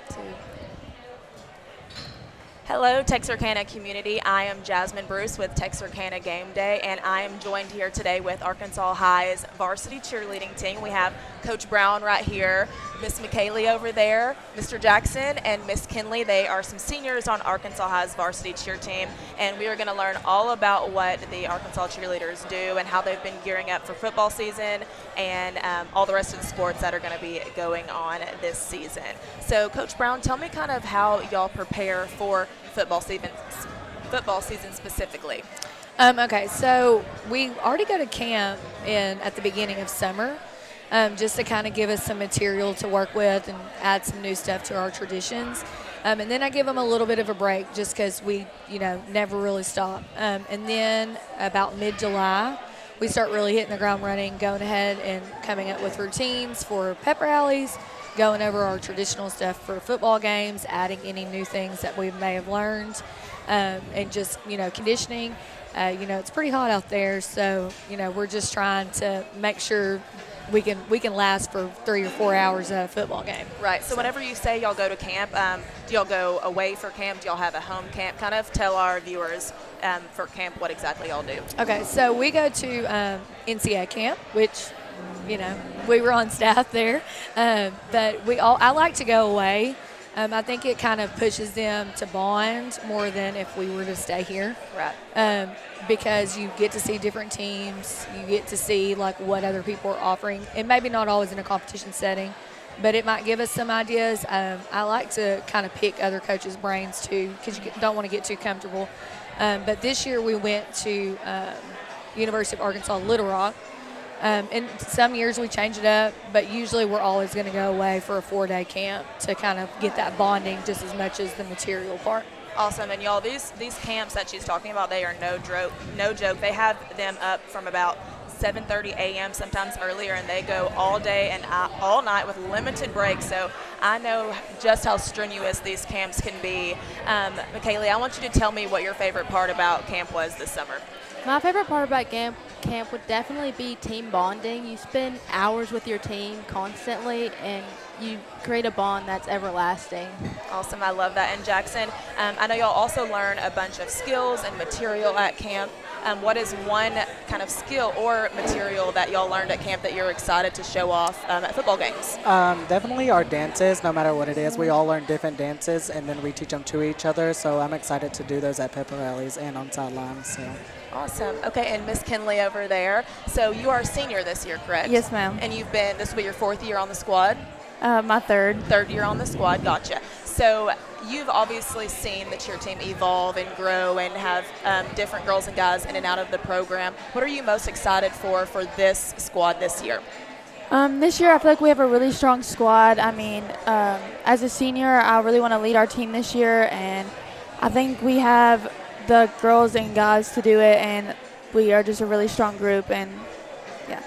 2. Hello, Texarkana community. I am Jasmine Bruce with Texarkana Game Day, and I am joined here today with Arkansas High's varsity cheerleading team. We have Coach Brown right here, Miss McKaylee over there, Mr. Jackson, and Miss Kinley. They are some seniors on Arkansas High's varsity cheer team, and we are going to learn all about what the Arkansas cheerleaders do and how they've been gearing up for football season and all the rest of the sports that are going to be going on this season. So, Coach Brown, tell me kind of how y'all prepare for football season specifically. Okay, so we already go to camp at the beginning of summer, just to kind of give us some material to work with and add some new stuff to our traditions. And then I give them a little bit of a break just because we, never really stop. And then about mid-July, we start really hitting the ground running, going ahead and coming up with routines for pep rallies, going over our traditional stuff for football games, adding any new things that we may have learned, and just, conditioning. It's pretty hot out there, so, we're just trying to make sure we can last for 3 or 4 hours at a football game. Right. So whenever you say y'all go to camp, do y'all go away for camp? Do y'all have a home camp? Kind of tell our viewers for camp what exactly y'all do. Okay, so we go to NCA camp, which we were on staff there, but I like to go away. I think it kind of pushes them to bond more than if we were to stay here. Right. Because you get to see different teams, you get to see like what other people are offering, and maybe not always in a competition setting, but it might give us some ideas. I like to kind of pick other coaches' brains too, because you don't want to get too comfortable. But this year we went to University of Arkansas Little Rock. And some years we change it up, but usually we're always going to go away for a 4-day camp to kind of get that bonding just as much as the material part. Awesome. And y'all, these camps that she's talking about, they are no joke. They have them up from about 7:30 a.m., sometimes earlier, and they go all day and all night with limited breaks. So I know just how strenuous these camps can be. McKaylee, I want you to tell me what your favorite part about camp was this summer. My favorite part about camp would definitely be team bonding. You spend hours with your team constantly, and you create a bond that's everlasting. Awesome. I love that. And Jackson, I know y'all also learn a bunch of skills and material at camp. What is one kind of skill or material that y'all learned at camp that you're excited to show off at football games? Definitely our dances, no matter what it is. We all learn different dances, and then we teach them to each other. So I'm excited to do those at pep rallies and on sidelines. So. Awesome. Okay, and Miss Kinley over there. So you are a senior this year, correct? Yes, ma'am. And this will be your 4th year on the squad? My third. 3rd year on the squad, gotcha. So you've obviously seen the cheer team evolve and grow and have different girls and guys in and out of the program. What are you most excited for this squad this year? This year, I feel like we have a really strong squad. I mean, as a senior, I really want to lead our team this year, and I think we have the girls and guys to do it, and we are just a really strong group, and yeah.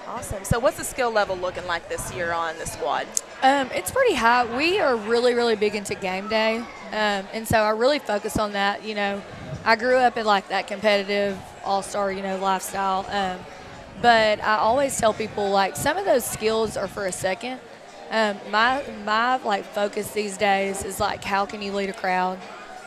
Awesome. So what's the skill level looking like this year on the squad? It's pretty high. We are really, really big into game day, and so I really focus on that. I grew up in like that competitive all-star, lifestyle, but I always tell people like some of those skills are for a second. My like focus these days is like how can you lead a crowd?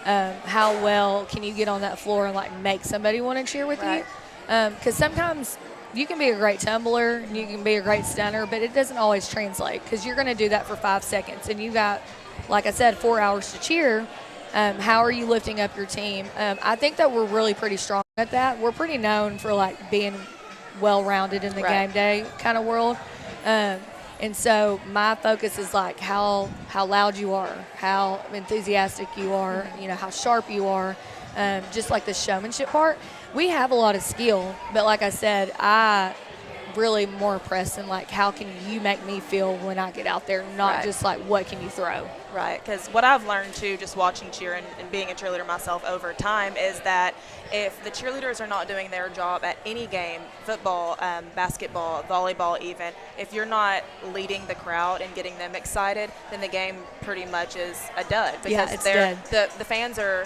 How well can you get on that floor and like make somebody want to cheer with you? Because sometimes you can be a great tumbler, you can be a great stunner, but it doesn't always translate because you're going to do that for 5 seconds, and you got, like I said, 4 hours to cheer. How are you lifting up your team? I think that we're really pretty strong at that. We're pretty known for like being well-rounded in the game day kind of world. And so my focus is like how loud you are, how enthusiastic you are, how sharp you are, just like the showmanship part. We have a lot of skill, but like I said, I really more impressed in like how can you make me feel when I get out there, not just like what can you throw. Right, because what I've learned too, just watching cheer and being a cheerleader myself over time, is that if the cheerleaders are not doing their job at any game, football, basketball, volleyball even, if you're not leading the crowd and getting them excited, then the game pretty much is a dud. Because it's dead. The fans are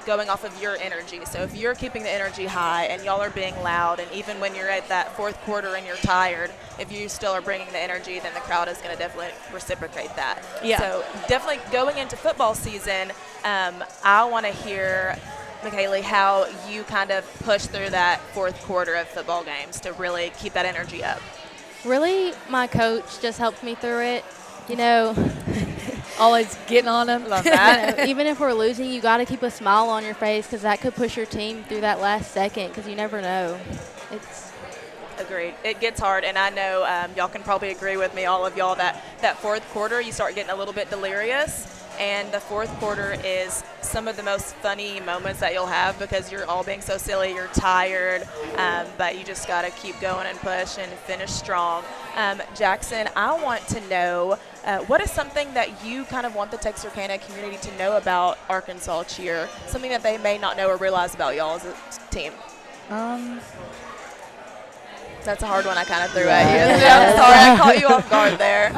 going off of your energy. So if you're keeping the energy high and y'all are being loud, and even when you're at that fourth quarter and you're tired, if you still are bringing the energy, then the crowd is going to definitely reciprocate that. Yeah. So definitely going into football season, I want to hear, McKaylee, how you kind of push through that fourth quarter of football games to really keep that energy up. Really, my coach just helps me through it. You know, Always getting on them. Love that. even if we're losing, you got to keep a smile on your face because that could push your team through that last second because you never know. It's Agreed. It gets hard, and I know y'all can probably agree with me, all of y'all, that fourth quarter you start getting a little bit delirious, and the fourth quarter is some of the most funny moments that you'll have because you're all being so silly, you're tired, but you just got to keep going and push and finish strong. Jackson, I want to know what is something that you kind of want the Texarkana community to know about Arkansas cheer, something that they may not know or realize about y'all as a team? That's a hard one I kind of threw at you. I'm sorry, I caught you off guard there.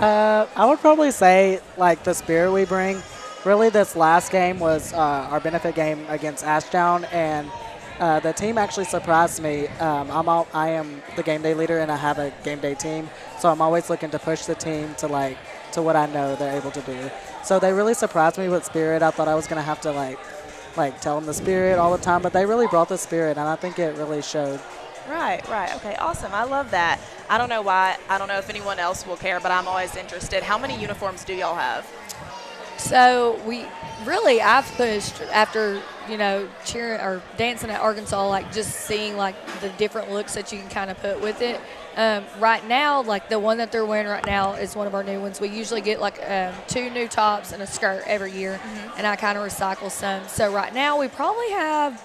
I would probably say, like, the spirit we bring. Really, this last game was our benefit game against Ashdown, and the team actually surprised me. I am the game day leader, and I have a game day team, so I'm always looking to push the team to what I know they're able to do. So they really surprised me with spirit. I thought I was going to have to, like tell them the spirit all the time, but they really brought the spirit, and I think it really showed. Right. Okay, awesome. I love that. I don't know why. I don't know if anyone else will care, but I'm always interested. How many uniforms do y'all have? So I've pushed after, cheering or dancing at Arkansas, like just seeing like the different looks that you can kind of put with it. Right now, like the one that they're wearing right now is one of our new ones. We usually get like 2 new tops and a skirt every year, and I kind of recycle some. So right now we probably have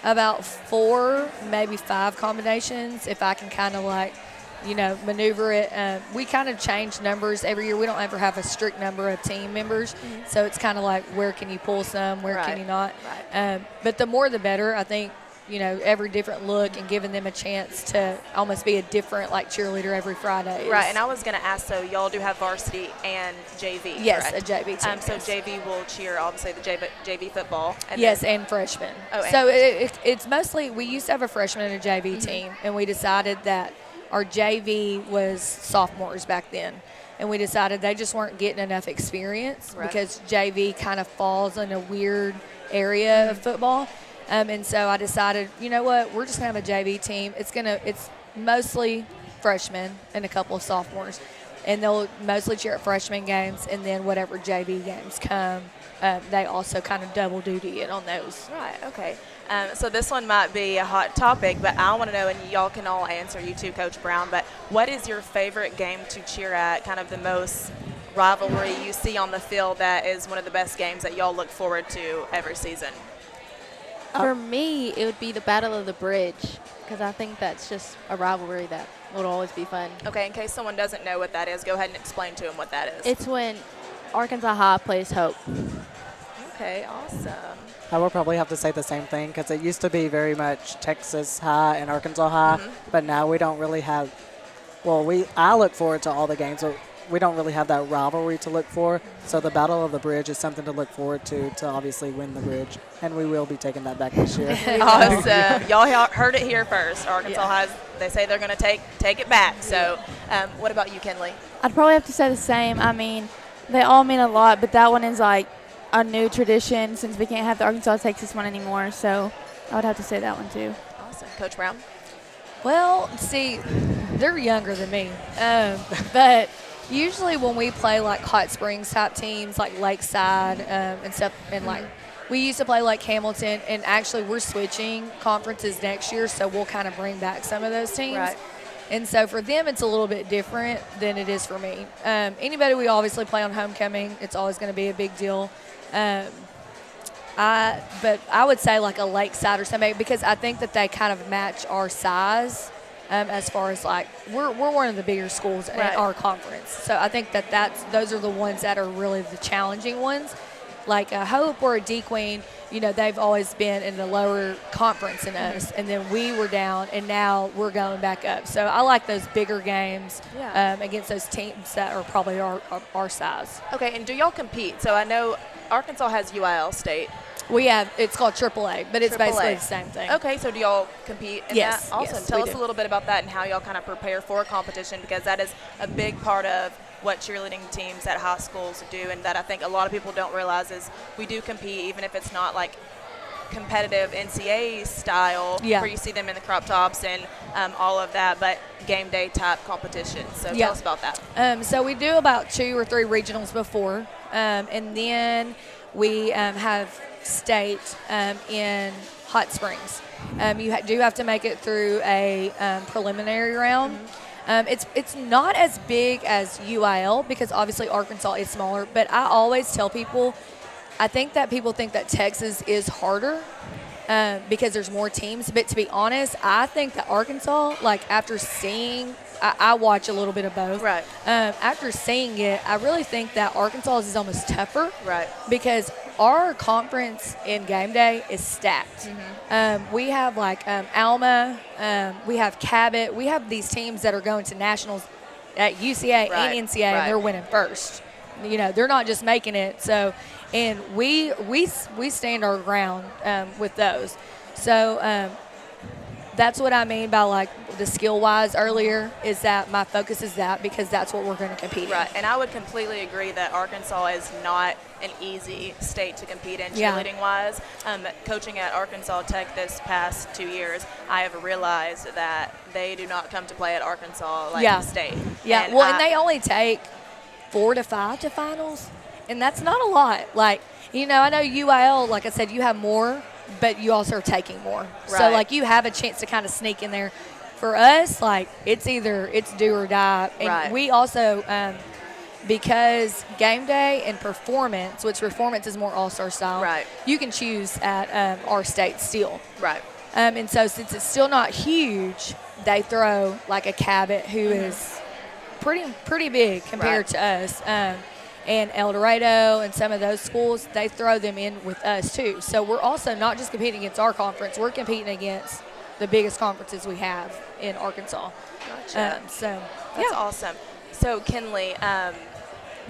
about 4, maybe 5 combinations if I can kind of maneuver it. We kind of change numbers every year. We don't ever have a strict number of team members, so it's kind of like where can you pull some, where can you not. But the more the better, I think. Every different look and giving them a chance to almost be a different cheerleader every Friday. Right, and I was going to ask, so y'all do have varsity and JV, yes, correct? a JV team. So JV will cheer, obviously, the JV football. And yes, and freshmen. Oh, so it's mostly, we used to have a freshman and a JV team, and we decided that our JV was sophomores back then. And we decided they just weren't getting enough experience because JV kind of falls in a weird area of football. And so I decided, you know what, we're just going to have a JV team. It's mostly freshmen and a couple of sophomores. And they'll mostly cheer at freshman games, and then whatever JV games come, they also kind of double duty it on those. Right, okay. So this one might be a hot topic, but I want to know, and y'all can all answer, you too, Coach Brown, but what is your favorite game to cheer at, kind of the most rivalry you see on the field that is one of the best games that y'all look forward to every season? For me, it would be the Battle of the Bridge because I think that's just a rivalry that will always be fun. Okay, in case someone doesn't know what that is, go ahead and explain to them what that is. It's when Arkansas High plays Hope. Okay, awesome. I would probably have to say the same thing because it used to be very much Texas High and Arkansas High, but now we don't really have. Well, I look forward to all the games, but we don't really have that rivalry to look for. So the Battle of the Bridge is something to look forward to obviously win the bridge, and we will be taking that back this year. Awesome. Y'all heard it here first. Arkansas has, they say they're going to take it back. So what about you, Kenley? I'd probably have to say the same. I mean, they all mean a lot, but that one is like a new tradition since we can't have the Arkansas-Texas one anymore. So I would have to say that one too. Awesome. Coach Brown? Well, see, they're younger than me, but usually when we play like Hot Springs type teams like Lakeside and stuff, and like we used to play like Hamilton, and actually we're switching conferences next year, so we'll kind of bring back some of those teams. Right. And so for them, it's a little bit different than it is for me. Anybody we obviously play on homecoming, it's always going to be a big deal. But I would say like a Lakeside or something because I think that they kind of match our size. As far as like we're one of the bigger schools in our conference, so I think those are the ones that are really the challenging ones. Like a Hope or a D Queen, they've always been in the lower conference than us, and then we were down, and now we're going back up. So I like those bigger games against those teams that are probably our size. Okay, and do y'all compete? So I know Arkansas has UIL State. It's called AAA, but it's basically AAA. the same thing. Okay, so do y'all compete in Yes, that? Awesome. yes, Tell we us do. a little bit about that and how y'all kind of prepare for competition, because that is a big part of what cheerleading teams at high schools do, and that I think a lot of people don't realize is we do compete, even if it's not like competitive NCAA style, Yeah. where you see them in the crop tops and all of that, but game day type competition. So Yeah. tell us about that. So we do about 2 or 3 regionals before, and then we have state in Hot Springs. You do have to make it through a preliminary round. It's not as big as UIL because obviously Arkansas is smaller, but I always tell people, I think that people think that Texas is harder because there's more teams. But to be honest, I think that Arkansas, like after seeing, I watch a little bit of both. Right. After seeing it, I really think that Arkansas is almost tougher. Right. Because our conference in game day is stacked. We have like Alma, we have Cabot, we have these teams that are going to nationals at UCA Right, and NCAA, and they're right. winning first. You know, they're not just making it. So, and we stand our ground with those. So that's what I mean by like the skill wise earlier, is that my focus is that because that's what we're going to compete Right, in. and I would completely agree that Arkansas is not an easy state to compete in Yeah. cheerleading wise. Coaching at Arkansas Tech this past 2 years, I have realized that they do not come to play at Arkansas like Yeah. state. Yeah, and they only take 4 to 5 to finals, and that's not a lot. Like, you know, I know UIL, like I said, you have more, but you also are taking more. So, Right. like, you have a chance to kind of sneak in there. For us, like, it's do or die. And Right. we also, because game day and performance, which performance is more all-star style, Right. you can choose at our state still. Right. And so since it's still not huge, they throw like a Cabot who is pretty big compared to us. And El Dorado and some of those schools, they throw them in with us too. So we're also not just competing against our conference, we're competing against the biggest conferences we have in Arkansas. Gotcha. That's yeah. awesome. So, Kinley,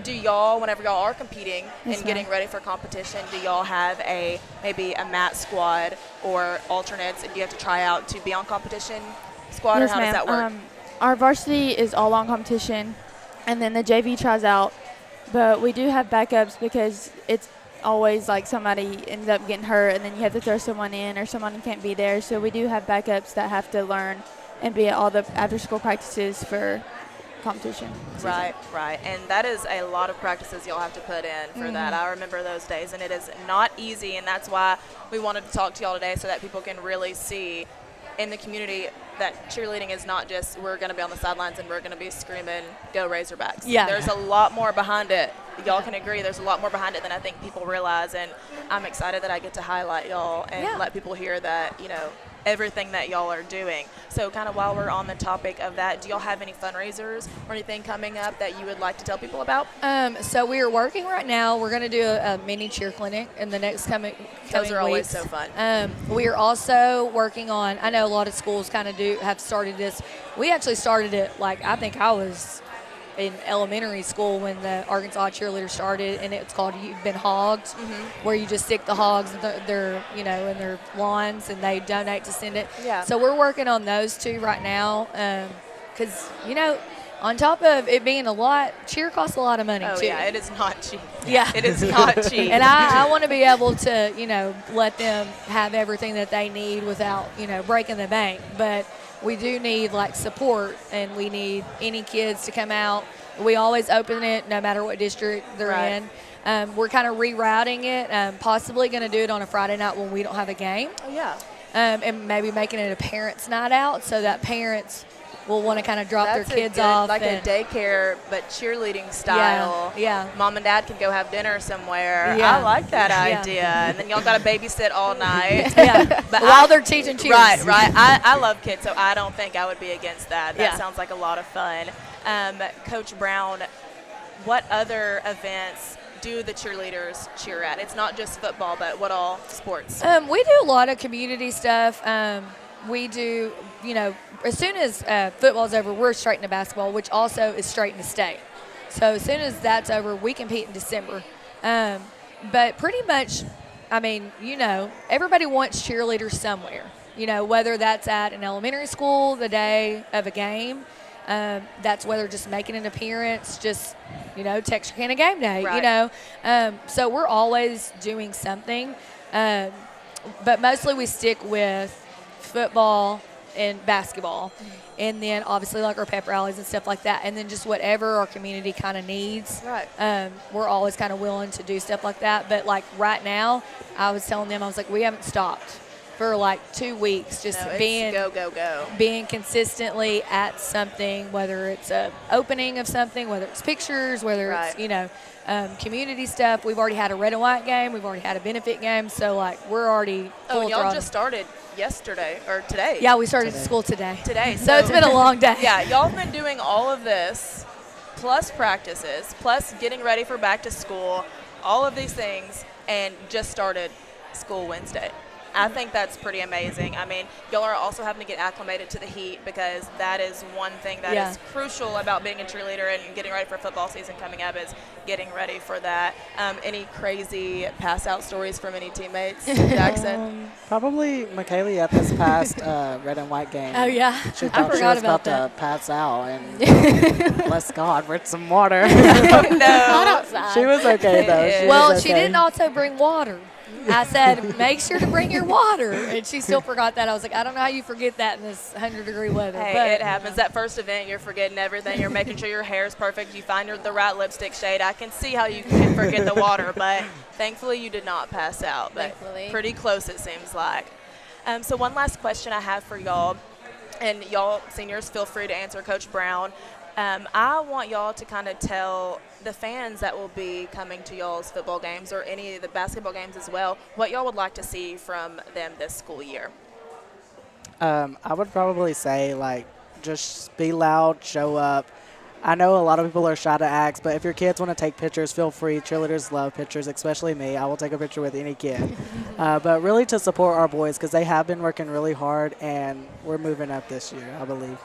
do y'all, whenever y'all are competing Yes, and getting ma'am. ready for competition, do y'all have maybe a mat squad or alternates, and do you have to try out to be on competition squad, Yes, or how ma'am. does that work? Our varsity is all on competition, and then the JV tries out. But we do have backups because it's always like somebody ends up getting hurt, and then you have to throw someone in or someone can't be there. So we do have backups that have to learn and be at all the after-school practices for competition. Right, right. And that is a lot of practices y'all have to put in for that. I remember those days, and it is not easy, and that's why we wanted to talk to y'all today so that people can really see in the community that cheerleading is not just we're going to be on the sidelines and we're going to be screaming, go Razorbacks. Yeah. There's a lot more behind it. Y'all can agree there's a lot more behind it than I think people realize, and I'm excited that I get to highlight y'all and Yeah. let people hear that, everything that y'all are doing. So kind of while we're on the topic of that, do y'all have any fundraisers or anything coming up that you would like to tell people about? So we are working right now. We're going to do a mini cheer clinic in the next coming Those are always weeks. so fun. We are also working on, I know a lot of schools kind of have started this. We actually started it, like, I think I was in elementary school when the Arkansas cheerleaders started, and it's called You've Been Hogged, where you just stick the hogs in their in their lawns, and they donate to send it. Yeah. So we're working on those two right now, because on top of it being a lot, cheer costs a lot of money Oh, too. yeah, it is not cheap. Yeah. It is not cheap. And I want to be able to, let them have everything that they need without, breaking the bank. But we do need, like, support, and we need any kids to come out. We always open it no matter what district they're Right. in. We're kind of rerouting it, possibly going to do it on a Friday night when we don't have a game, Oh, yeah. and maybe making it a parents' night out so that parents will want to kind of drop That's their kids good, off. like and, a daycare, but cheerleading style. Yeah. Mom and dad can go have dinner somewhere. Yeah. I like that Yeah. idea. And then y'all got to babysit all night. Yeah. But While they're teaching cheers. Right. I love kids, so I don't think I would be against that. That Yeah. sounds like a lot of fun. Coach Brown, what other events do the cheerleaders cheer at? It's not just football, but what all sports? We do a lot of community stuff. We do, as soon as football's over, we're straight into basketball, which also is straight into state. So as soon as that's over, we compete in December. But pretty much I mean, everybody wants cheerleaders somewhere. Whether that's at an elementary school the day of a game, that's whether just making an appearance, just, Texarkana game day, Right. So we're always doing something. But mostly we stick with football and basketball. And then obviously like our pep rallies and stuff like that. And then just whatever our community kind of needs. Right. We're always kind of willing to do stuff like that. But like right now, I was telling them, I was like, we haven't stopped for like 2 weeks, just No, it's being go. being consistently at something, whether it's a opening of something, whether it's pictures, whether Right. it's community stuff. We've already had a red and white game. We've already had a benefit game. So like we're already full Oh, y'all throttle. just started yesterday or today. Yeah, we started school today. Today. So it's been a long day. Yeah, y'all have been doing all of this, plus practices, plus getting ready for back to school, all of these things, and just started school Wednesday. I think that's pretty amazing. I mean, y'all are also having to get acclimated to the heat because that is one thing that is crucial about being a cheerleader and getting ready for football season coming up is getting ready for that. Any crazy pass-out stories from any teammates, Jackson? Probably McKaylee at this past red and white game. Oh, yeah. She I thought she forgot was about about that. to pass out, and bless God, with some water. Oh, no. Not outside. She was okay, though. She Well, was she okay. didn't also bring water. I said, make sure to bring your water. And she still forgot that. I was like, I don't know how you forget that in this 100-degree weather. Hey, but it happens. That first event, you're forgetting everything. You're making sure your hair is perfect. You find the right lipstick shade. I can see how you can forget the water, but thankfully you did not pass out. But Thankfully. pretty close, it seems like. So one last question I have for y'all, and y'all seniors, feel free to answer Coach Brown. I want y'all to kind of tell the fans that will be coming to y'all's football games or any of the basketball games as well, what y'all would like to see from them this school year. I would probably say, like, just be loud, show up. I know a lot of people are shy to ask, but if your kids want to take pictures, feel free. Cheerleaders love pictures, especially me. I will take a picture with any kid. But really to support our boys because they have been working really hard, and we're moving up this year, I believe.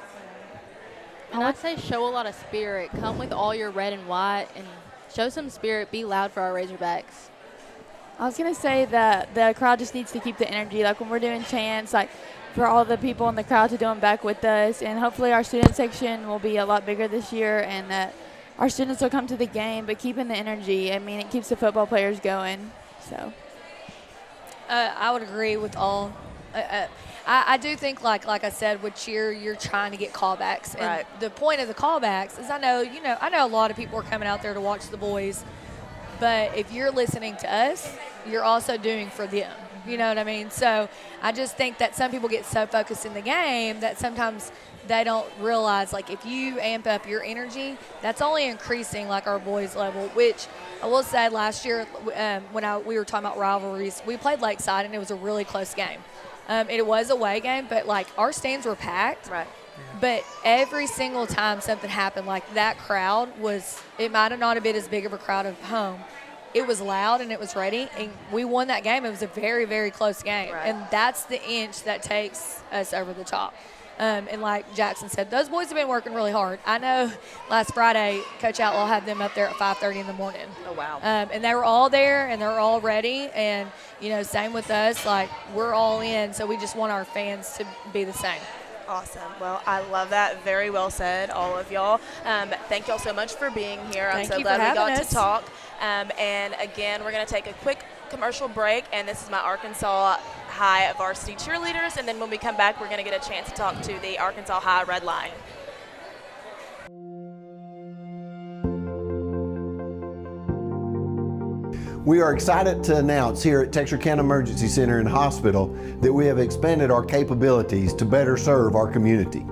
And I'd say show a lot of spirit. Come with all your red and white and show some spirit. Be loud for our Razorbacks. I was going to say that the crowd just needs to keep the energy. Like when we're doing chants, like for all the people in the crowd to do them back with us. And hopefully our student section will be a lot bigger this year and that our students will come to the game, but keeping the energy. I mean, it keeps the football players going. So I would agree with all. I do think, like I said, with cheer, you're trying to get callbacks. And Right. the point of the callbacks is I know a lot of people are coming out there to watch the boys. But if you're listening to us, you're also doing for them. You know what I mean? So I just think that some people get so focused in the game that sometimes they don't realize, like, if you amp up your energy, that's only increasing, like, our boys' level, which I will say last year when we were talking about rivalries, we played Lakeside, and it was a really close game. It was a away game, but, like, our stands were packed. Right. But every single time something happened, like that crowd it might have not been as big of a crowd of home. It was loud and it was ready, and we won that game. It was a very, very close game. Right. And that's the inch that takes us over the top. And like Jackson said, those boys have been working really hard. I know last Friday, Coach Outlaw had them up there at 5:30 in the morning. Oh, wow. And they were all there, and they're all ready. And, same with us. Like, we're all in, so we just want our fans to be the same. Awesome. Well, I love that. Very well said, all of y'all. Thank y'all so much for being here. I'm Thank so you glad for we got having to us. talk. And again, we're going to take a quick commercial break, and this is my Arkansas High varsity cheerleaders. And then when we come back, we're going to get a chance to talk to the Arkansas High Red Line. We are excited to announce here at Texarkana Emergency Center and Hospital that we have expanded our capabilities to better serve our community.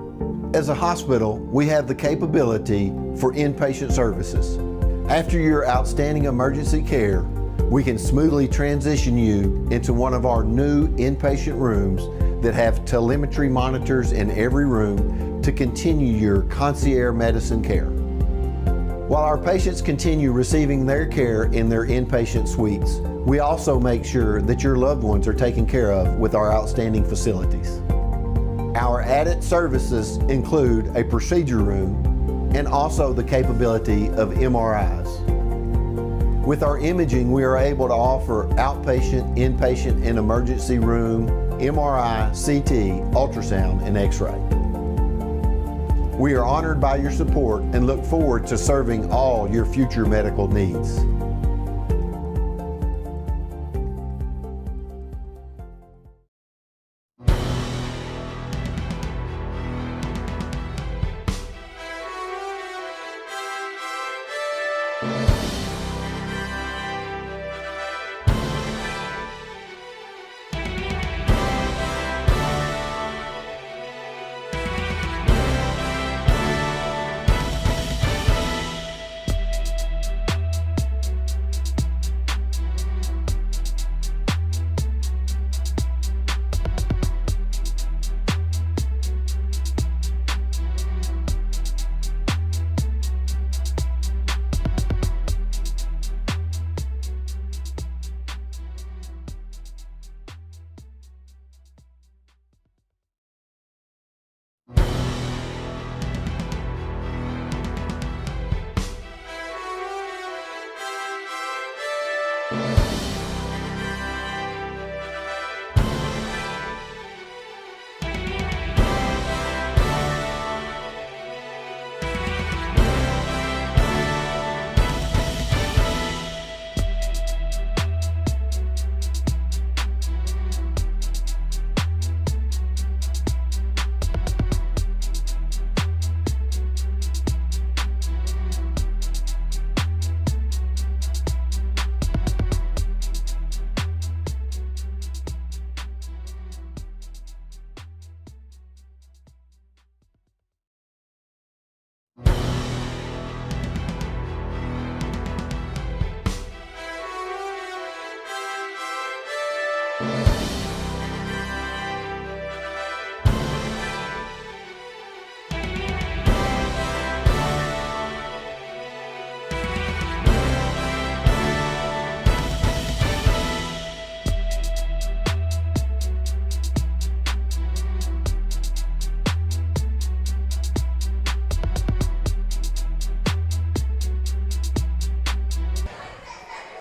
As a hospital, we have the capability for inpatient services. After your outstanding emergency care, we can smoothly transition you into one of our new inpatient rooms that have telemetry monitors in every room to continue your concierge medicine care. While our patients continue receiving their care in their inpatient suites, we also make sure that your loved ones are taken care of with our outstanding facilities. Our added services include a procedure room and also the capability of MRIs. With our imaging, we are able to offer outpatient, inpatient, and emergency room, MRI, CT, ultrasound, and X-ray. We are honored by your support and look forward to serving all your future medical needs.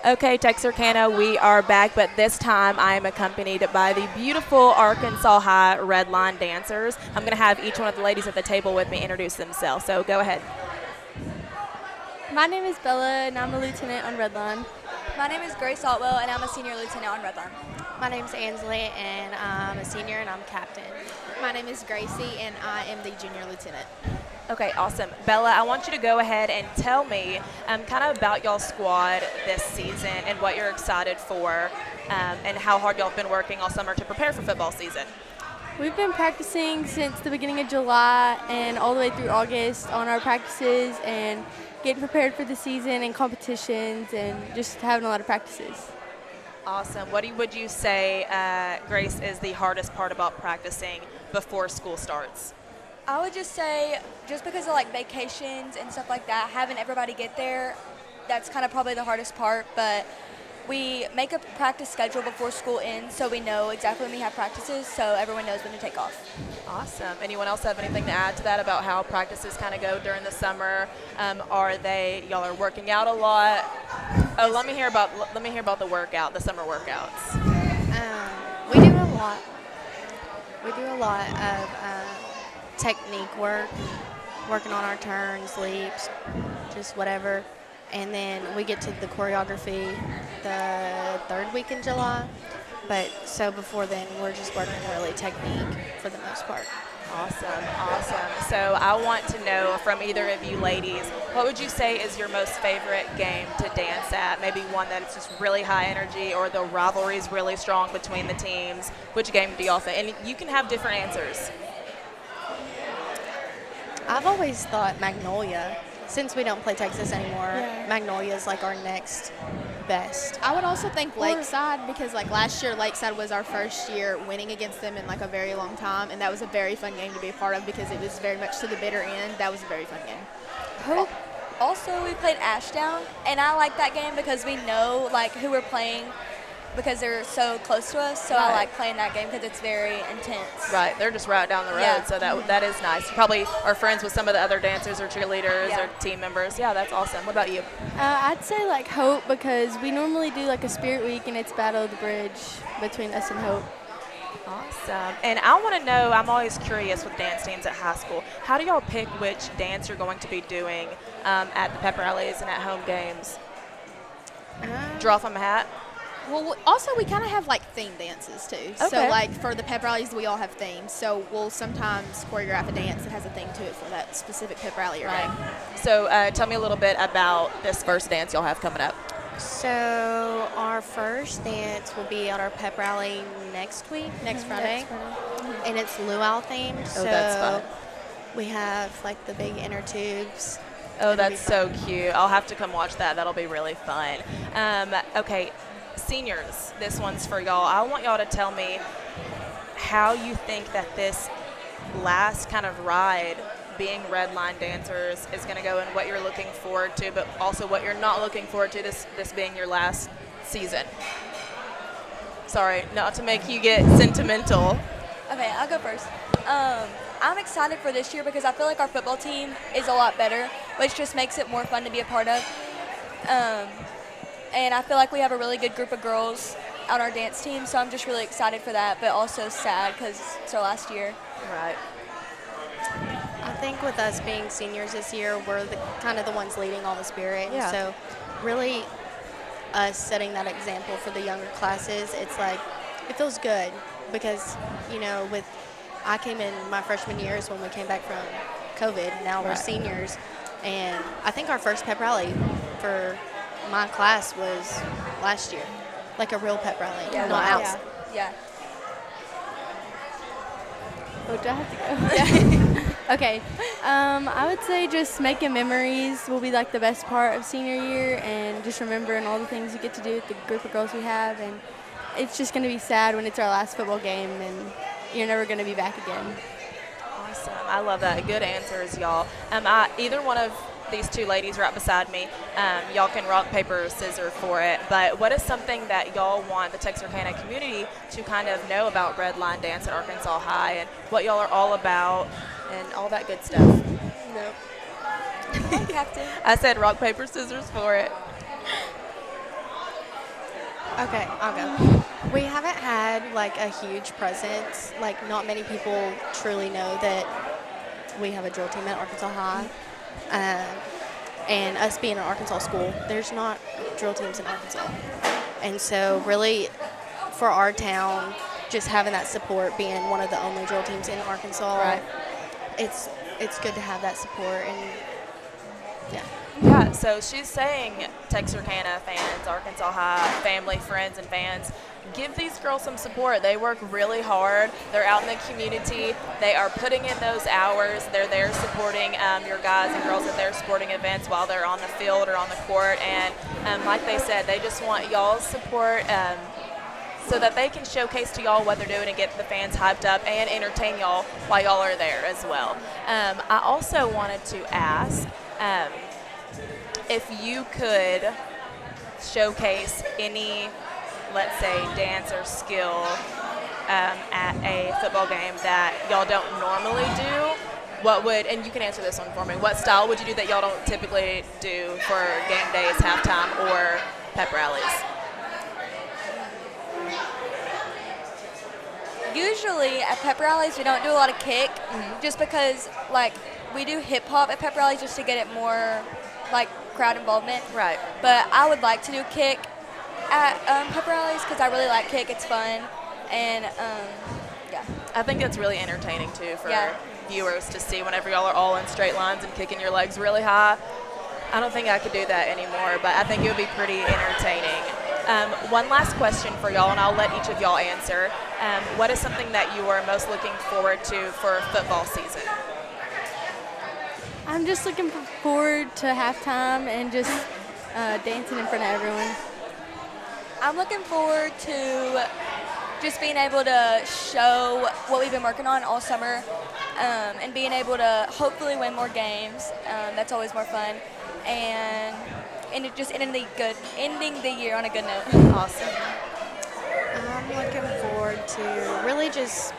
Okay, Texarkana, we are back, but this time I am accompanied by the beautiful Arkansas High Red Line dancers. I'm going to have each one of the ladies at the table with me introduce themselves, so go ahead. My name is Bella, and I'm a lieutenant on Redline. My name is Grace Altwell, and I'm a senior lieutenant on Redline. My name is Ansley, and I'm a senior, and I'm captain. My name is Gracie, and I am the junior lieutenant. Okay, awesome. Bella, I want you to go ahead and tell me kind of about y'all's squad this season and what you're excited for and how hard y'all have been working all summer to prepare for football season. We've been practicing since the beginning of July and all the way through August on our practices and getting prepared for the season and competitions and just having a lot of practices. Awesome. What would you say, Grace, is the hardest part about practicing before school starts? I would just say, just because of like vacations and stuff like that, having everybody get there, that's kind of probably the hardest part. But we make a practice schedule before school ends, so we know exactly when we have practices, so everyone knows when to take off. Awesome. Anyone else have anything to add to that about how practices kind of go during the summer? Y'all are working out a lot? Oh, let me hear about the workout, the summer workouts. We do a lot. We do a lot of technique work, working on our turns, leaps, just whatever. And then we get to the choreography the third week in July. But so before then, we're just working really technique for the most part. Awesome. So I want to know from either of you ladies, what would you say is your most favorite game to dance at? Maybe one that's just really high energy or the rivalry is really strong between the teams. Which game do y'all think? And you can have different answers. I've always thought Magnolia. Since we don't play Texas anymore, Magnolia is like our next best. I would also think Lakeside, because like last year Lakeside was our first year winning against them in like a very long time, and that was a very fun game to be a part of because it was very much to the bitter end. That was a very fun game. Also, we played Ashdown, and I like that game because we know like who we're playing because they're so close to us. So I like playing that game because it's very intense. Right, they're just right down the road, Yeah. so that is nice. You probably are friends with some of the other dancers or cheerleaders Yeah. or team members. Yeah, that's awesome. What about you? I'd say like Hope because we normally do like a spirit week and it's Battle of the Bridge between us and Hope. Awesome. And I want to know, I'm always curious with dance teams at high school, how do y'all pick which dance you're going to be doing at the pep rallies and at home games? Draw from a hat? Well, also we kind of have like theme dances too. Okay. So like for the pep rallies, we all have themes. So we'll sometimes choreograph a dance that has a theme to it for that specific pep rally or game. So tell me a little bit about this first dance y'all have coming up. So our first dance will be at our pep rally next week, next Friday, and it's luau themed. Oh, that's fun. We have like the big inner tubes. Oh, It'll be that's so fun. cute. I'll have to come watch that. That'll be really fun. Okay, seniors, this one's for y'all. I want y'all to tell me how you think that this last kind of ride being red line dancers is going to go and what you're looking forward to, but also what you're not looking forward to this being your last season. Sorry, not to make you get sentimental. Okay, I'll go first. I'm excited for this year because I feel like our football team is a lot better, which just makes it more fun to be a part of. And I feel like we have a really good group of girls on our dance team, so I'm just really excited for that, but also sad because it's our last year. Right. I think with us being seniors this year, we're kind of the ones leading all the spirit. Yeah. So really us setting that example for the younger classes, it's like, it feels good because, you know, I came in my freshman years when we came back from COVID. Now we're seniors. And I think our first pep rally for my class was last year, like a real pep rally, not outside. Yeah. Oh, do I have to go? Okay. I would say just making memories will be like the best part of senior year, and just remembering all the things you get to do with the group of girls we have. And it's just going to be sad when it's our last football game and you're never going to be back again. Awesome. I love that. Good answers, y'all. Either one of these two ladies right beside me, y'all can rock, paper, scissors for it. But what is something that y'all want the Texarkana community to kind of know about Red Line Dance at Arkansas High and what y'all are all about and all that good stuff? Nope. Captain. I said rock, paper, scissors for it. Okay, I'll go. We haven't had like a huge presence. Like not many people truly know that we have a drill team at Arkansas High. And us being an Arkansas school, there's not drill teams in Arkansas. And so really for our town, just having that support, being one of the only drill teams in Arkansas, it's good to have that support. And Yeah, so she's saying Texarkana fans, Arkansas High, family, friends, and fans, give these girls some support. They work really hard. They're out in the community. They are putting in those hours. They're there supporting your guys and girls at their sporting events while they're on the field or on the court. And like they said, they just want y'all's support so that they can showcase to y'all what they're doing and get the fans hyped up and entertain y'all while y'all are there as well. I also wanted to ask if you could showcase any, let's say, dance or skill at a football game that y'all don't normally do, what would, and you can answer this one for me, what style would you do that y'all don't typically do for game days, halftime, or pep rallies? Usually at pep rallies, we don't do a lot of kick, just because like we do hip hop at pep rallies just to get it more like crowd involvement. Right. But I would like to do kick at pep rallies because I really like kick. It's fun, and yeah. I think it's really entertaining too for viewers to see whenever y'all are all in straight lines and kicking your legs really high. I don't think I could do that anymore, but I think it would be pretty entertaining. One last question for y'all, and I'll let each of y'all answer. What is something that you are most looking forward to for football season? I'm just looking forward to halftime and just dancing in front of everyone. I'm looking forward to just being able to show what we've been working on all summer, and being able to hopefully win more games. That's always more fun, and it just ending the year on a good note. Awesome. I'm looking forward to really just,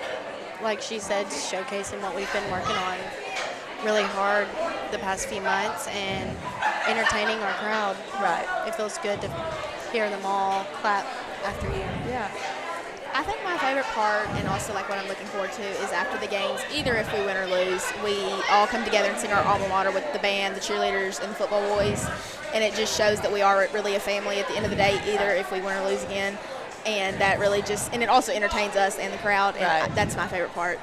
like she said, showcasing what we've been working on really hard the past few months and entertaining our crowd. Right. It feels good to hear them all clap after you. Yeah. I think my favorite part, and also like what I'm looking forward to, is after the games, either if we win or lose, we all come together and sing our alma mater with the band, the cheerleaders, and the football boys. And it just shows that we are really a family at the end of the day, either if we win or lose again. And that really just, and it also entertains us and the crowd, and Right. that's my favorite part.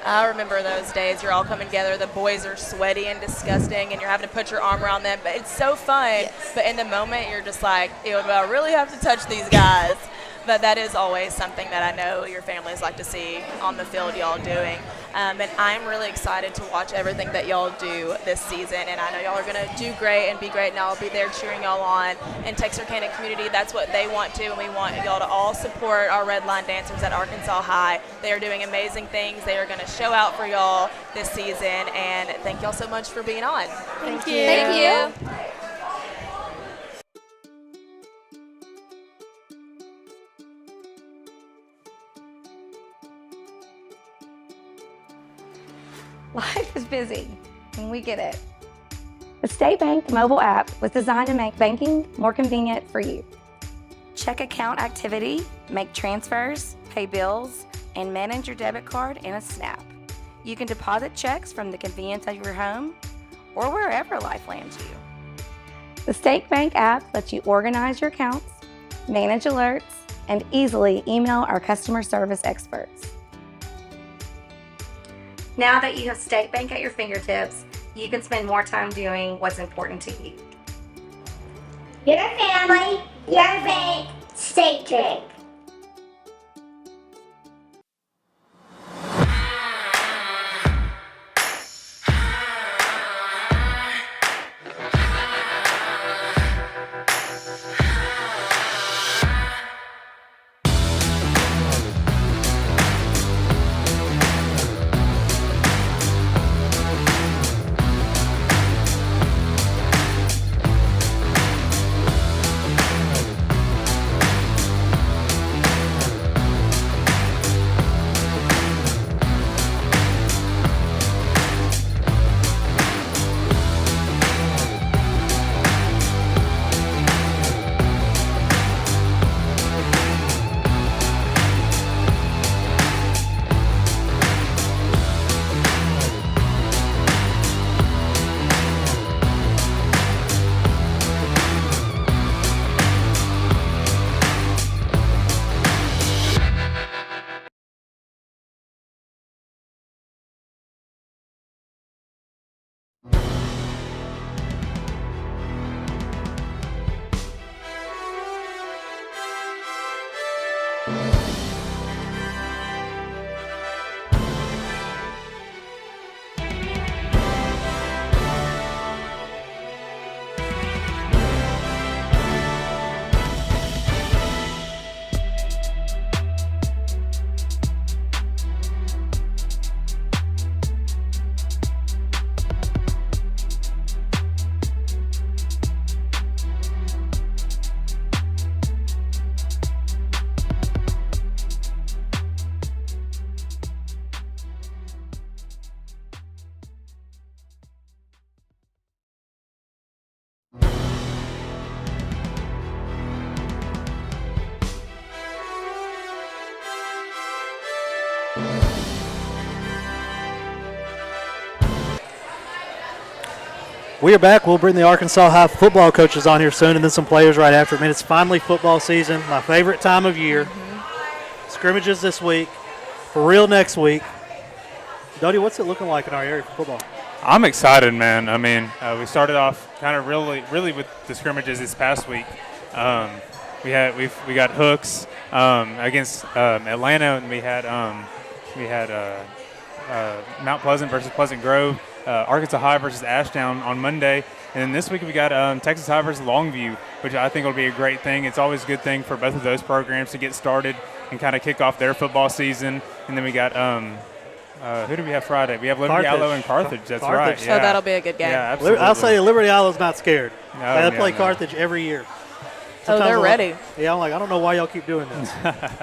I remember those days. You're all coming together. The boys are sweaty and disgusting, and you're having to put your arm around them. But it's so fun. Yes. But in the moment, you're just like, ew, do I really have to touch these guys? But that is always something that I know your families like to see on the field, y'all doing. And I'm really excited to watch everything that y'all do this season. And I know y'all are going to do great and be great, and I'll be there cheering y'all on. And Texarkana community, that's what they want to, and we want y'all to all support our Red Line dancers at Arkansas High. They are doing amazing things. They are going to show out for y'all this season. And thank y'all so much for being on. Thank you. Thank you. Life is busy, and we get it. The State Bank mobile app was designed to make banking more convenient for you. Check account activity, make transfers, pay bills, and manage your debit card in a snap. You can deposit checks from the convenience of your home or wherever life lands you. The State Bank app lets you organize your accounts, manage alerts, and easily email our customer service experts. Now that you have State Bank at your fingertips, you can spend more time doing what's important to you. Your family, your bank, State Bank. We are back. We'll bring the Arkansas High football coaches on here soon and then some players right after. Man, it's finally football season, my favorite time of year. Scrimmages this week, for real next week. Dodie, what's it looking like in our area for football? I'm excited, man. I mean, we started off kind of really with the scrimmages this past week. We got hooks against Atlanta, and we had Mount Pleasant versus Pleasant Grove, Arkansas High versus Ashdown on Monday, and then this week we got Texas High versus Longview, which I think will be a great thing. It's always a good thing for both of those programs to get started and kind of kick off their football season. And then we got who do we have Friday? We have Liberty Allo and Carthage. That's right. So that'll be a good game. Yeah, absolutely. I'll say Liberty Allo's not scared. No, They play Carthage every year. sometimes they're I'm ready. Yeah, I'm like, I don't know why y'all keep doing this.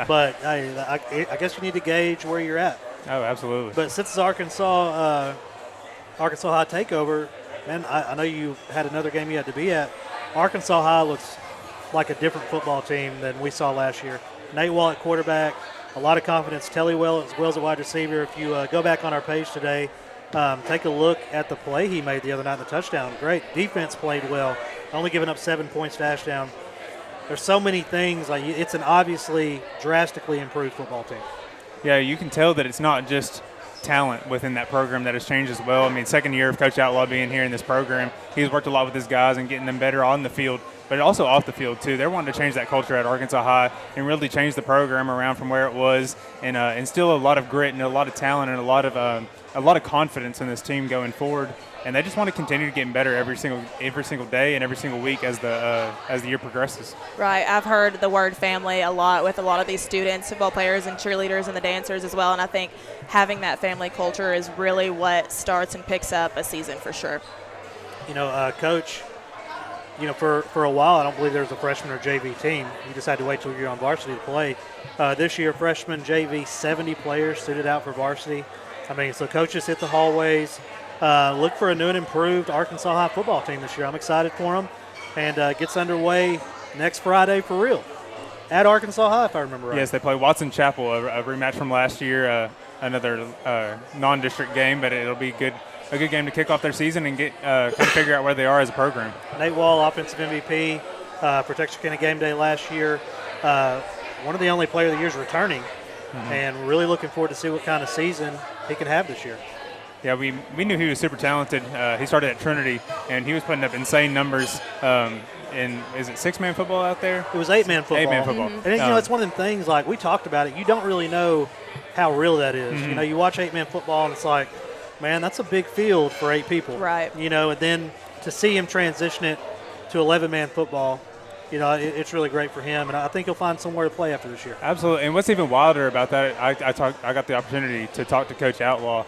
But I guess you need to gauge where you're at. Oh, absolutely. But since it's Arkansas High Takeover, man, I know you had another game you had to be at. Arkansas High looks like a different football team than we saw last year. Nate Wall at quarterback, a lot of confidence. Telly Wells at wide receiver. If you go back on our page today, take a look at the play he made the other night in the touchdown. Great defense, played well, only giving up 7 points to Ashdown. There's so many things. Like, it's an obviously drastically improved football team. Yeah, you can tell that it's not just talent within that program that has changed as well. I mean, second year of Coach Outlaw being here in this program, he's worked a lot with his guys and getting them better on the field, but also off the field too. They're wanting to change that culture at Arkansas High and really change the program around from where it was, and instill a lot of grit and a lot of talent and a lot of confidence in this team going forward. And they just want to continue to get better every single day and every single week as the year progresses. Right. I've heard the word family a lot with a lot of these students, football players and cheerleaders and the dancers as well. And I think having that family culture is really what starts and picks up a season for sure. Coach, for a while, I don't believe there was a freshman or JV team. You just had to wait till you're on varsity to play. This year, freshman, JV, 70 players suited out for varsity. I mean, so coaches hit the hallways. Look for a new and improved Arkansas High football team this year. I'm excited for them. And gets underway next Friday for real at Arkansas High, if I remember right. Yes, they play Watson Chapel, a rematch from last year, another non-district game, but it'll be a good game to kick off their season and get kind of figure out where they are as a program. Nate Wall, offensive MVP for Texarkana Game Day last year. One of the only player of the years returning, and really looking forward to see what kind of season he can have this year. Yeah, we knew he was super talented. He started at Trinity, and he was putting up insane numbers. Is it 6-man football out there? It was 8-man football. 8-man football. And it's one of them things, like we talked about it, you don't really know how real that is. You watch 8-man football, and it's like, man, that's a big field for 8 people. Right. And then to see him transition it to 11-man football, it's really great for him, and I think he'll find somewhere to play after this year. Absolutely. And what's even wilder about that, I got the opportunity to talk to Coach Outlaw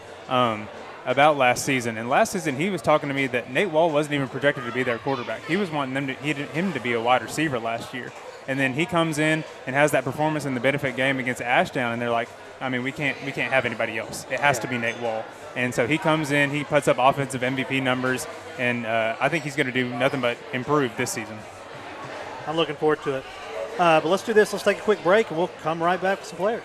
about last season. And last season, he was talking to me that Nate Wall wasn't even projected to be their quarterback. He was wanting him to be a wide receiver last year. And then he comes in and has that performance in the benefit game against Ashdown, and they're like, I mean, we can't have anybody else. It has to be Nate Wall. And so he comes in, he puts up offensive MVP numbers, and I think he's going to do nothing but improve this season. I'm looking forward to it. But let's do this. Let's take a quick break, and we'll come right back with some players.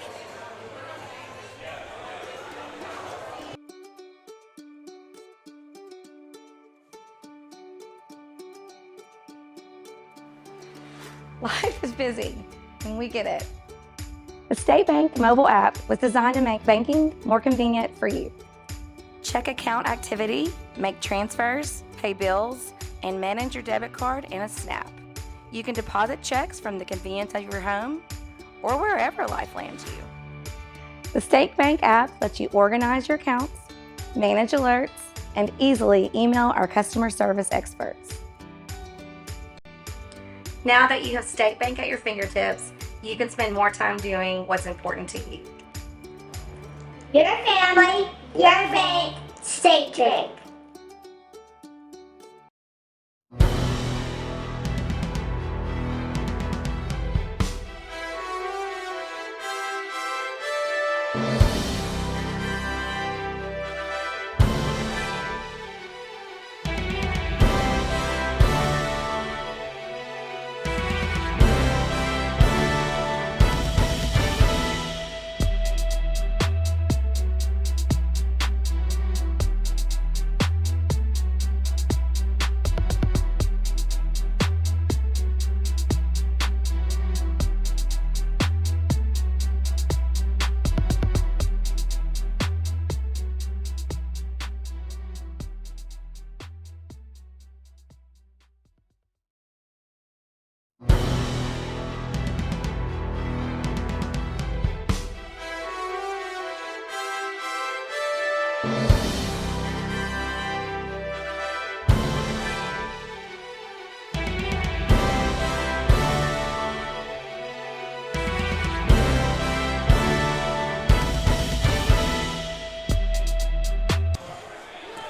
Life is busy, and we get it. The State Bank mobile app was designed to make banking more convenient for you. Check account activity, make transfers, pay bills, and manage your debit card in a snap. You can deposit checks from the convenience of your home or wherever life lands you. The State Bank app lets you organize your accounts, manage alerts, and easily email our customer service experts. Now that you have State Bank at your fingertips, you can spend more time doing what's important to you. Your family, your bank, State Bank.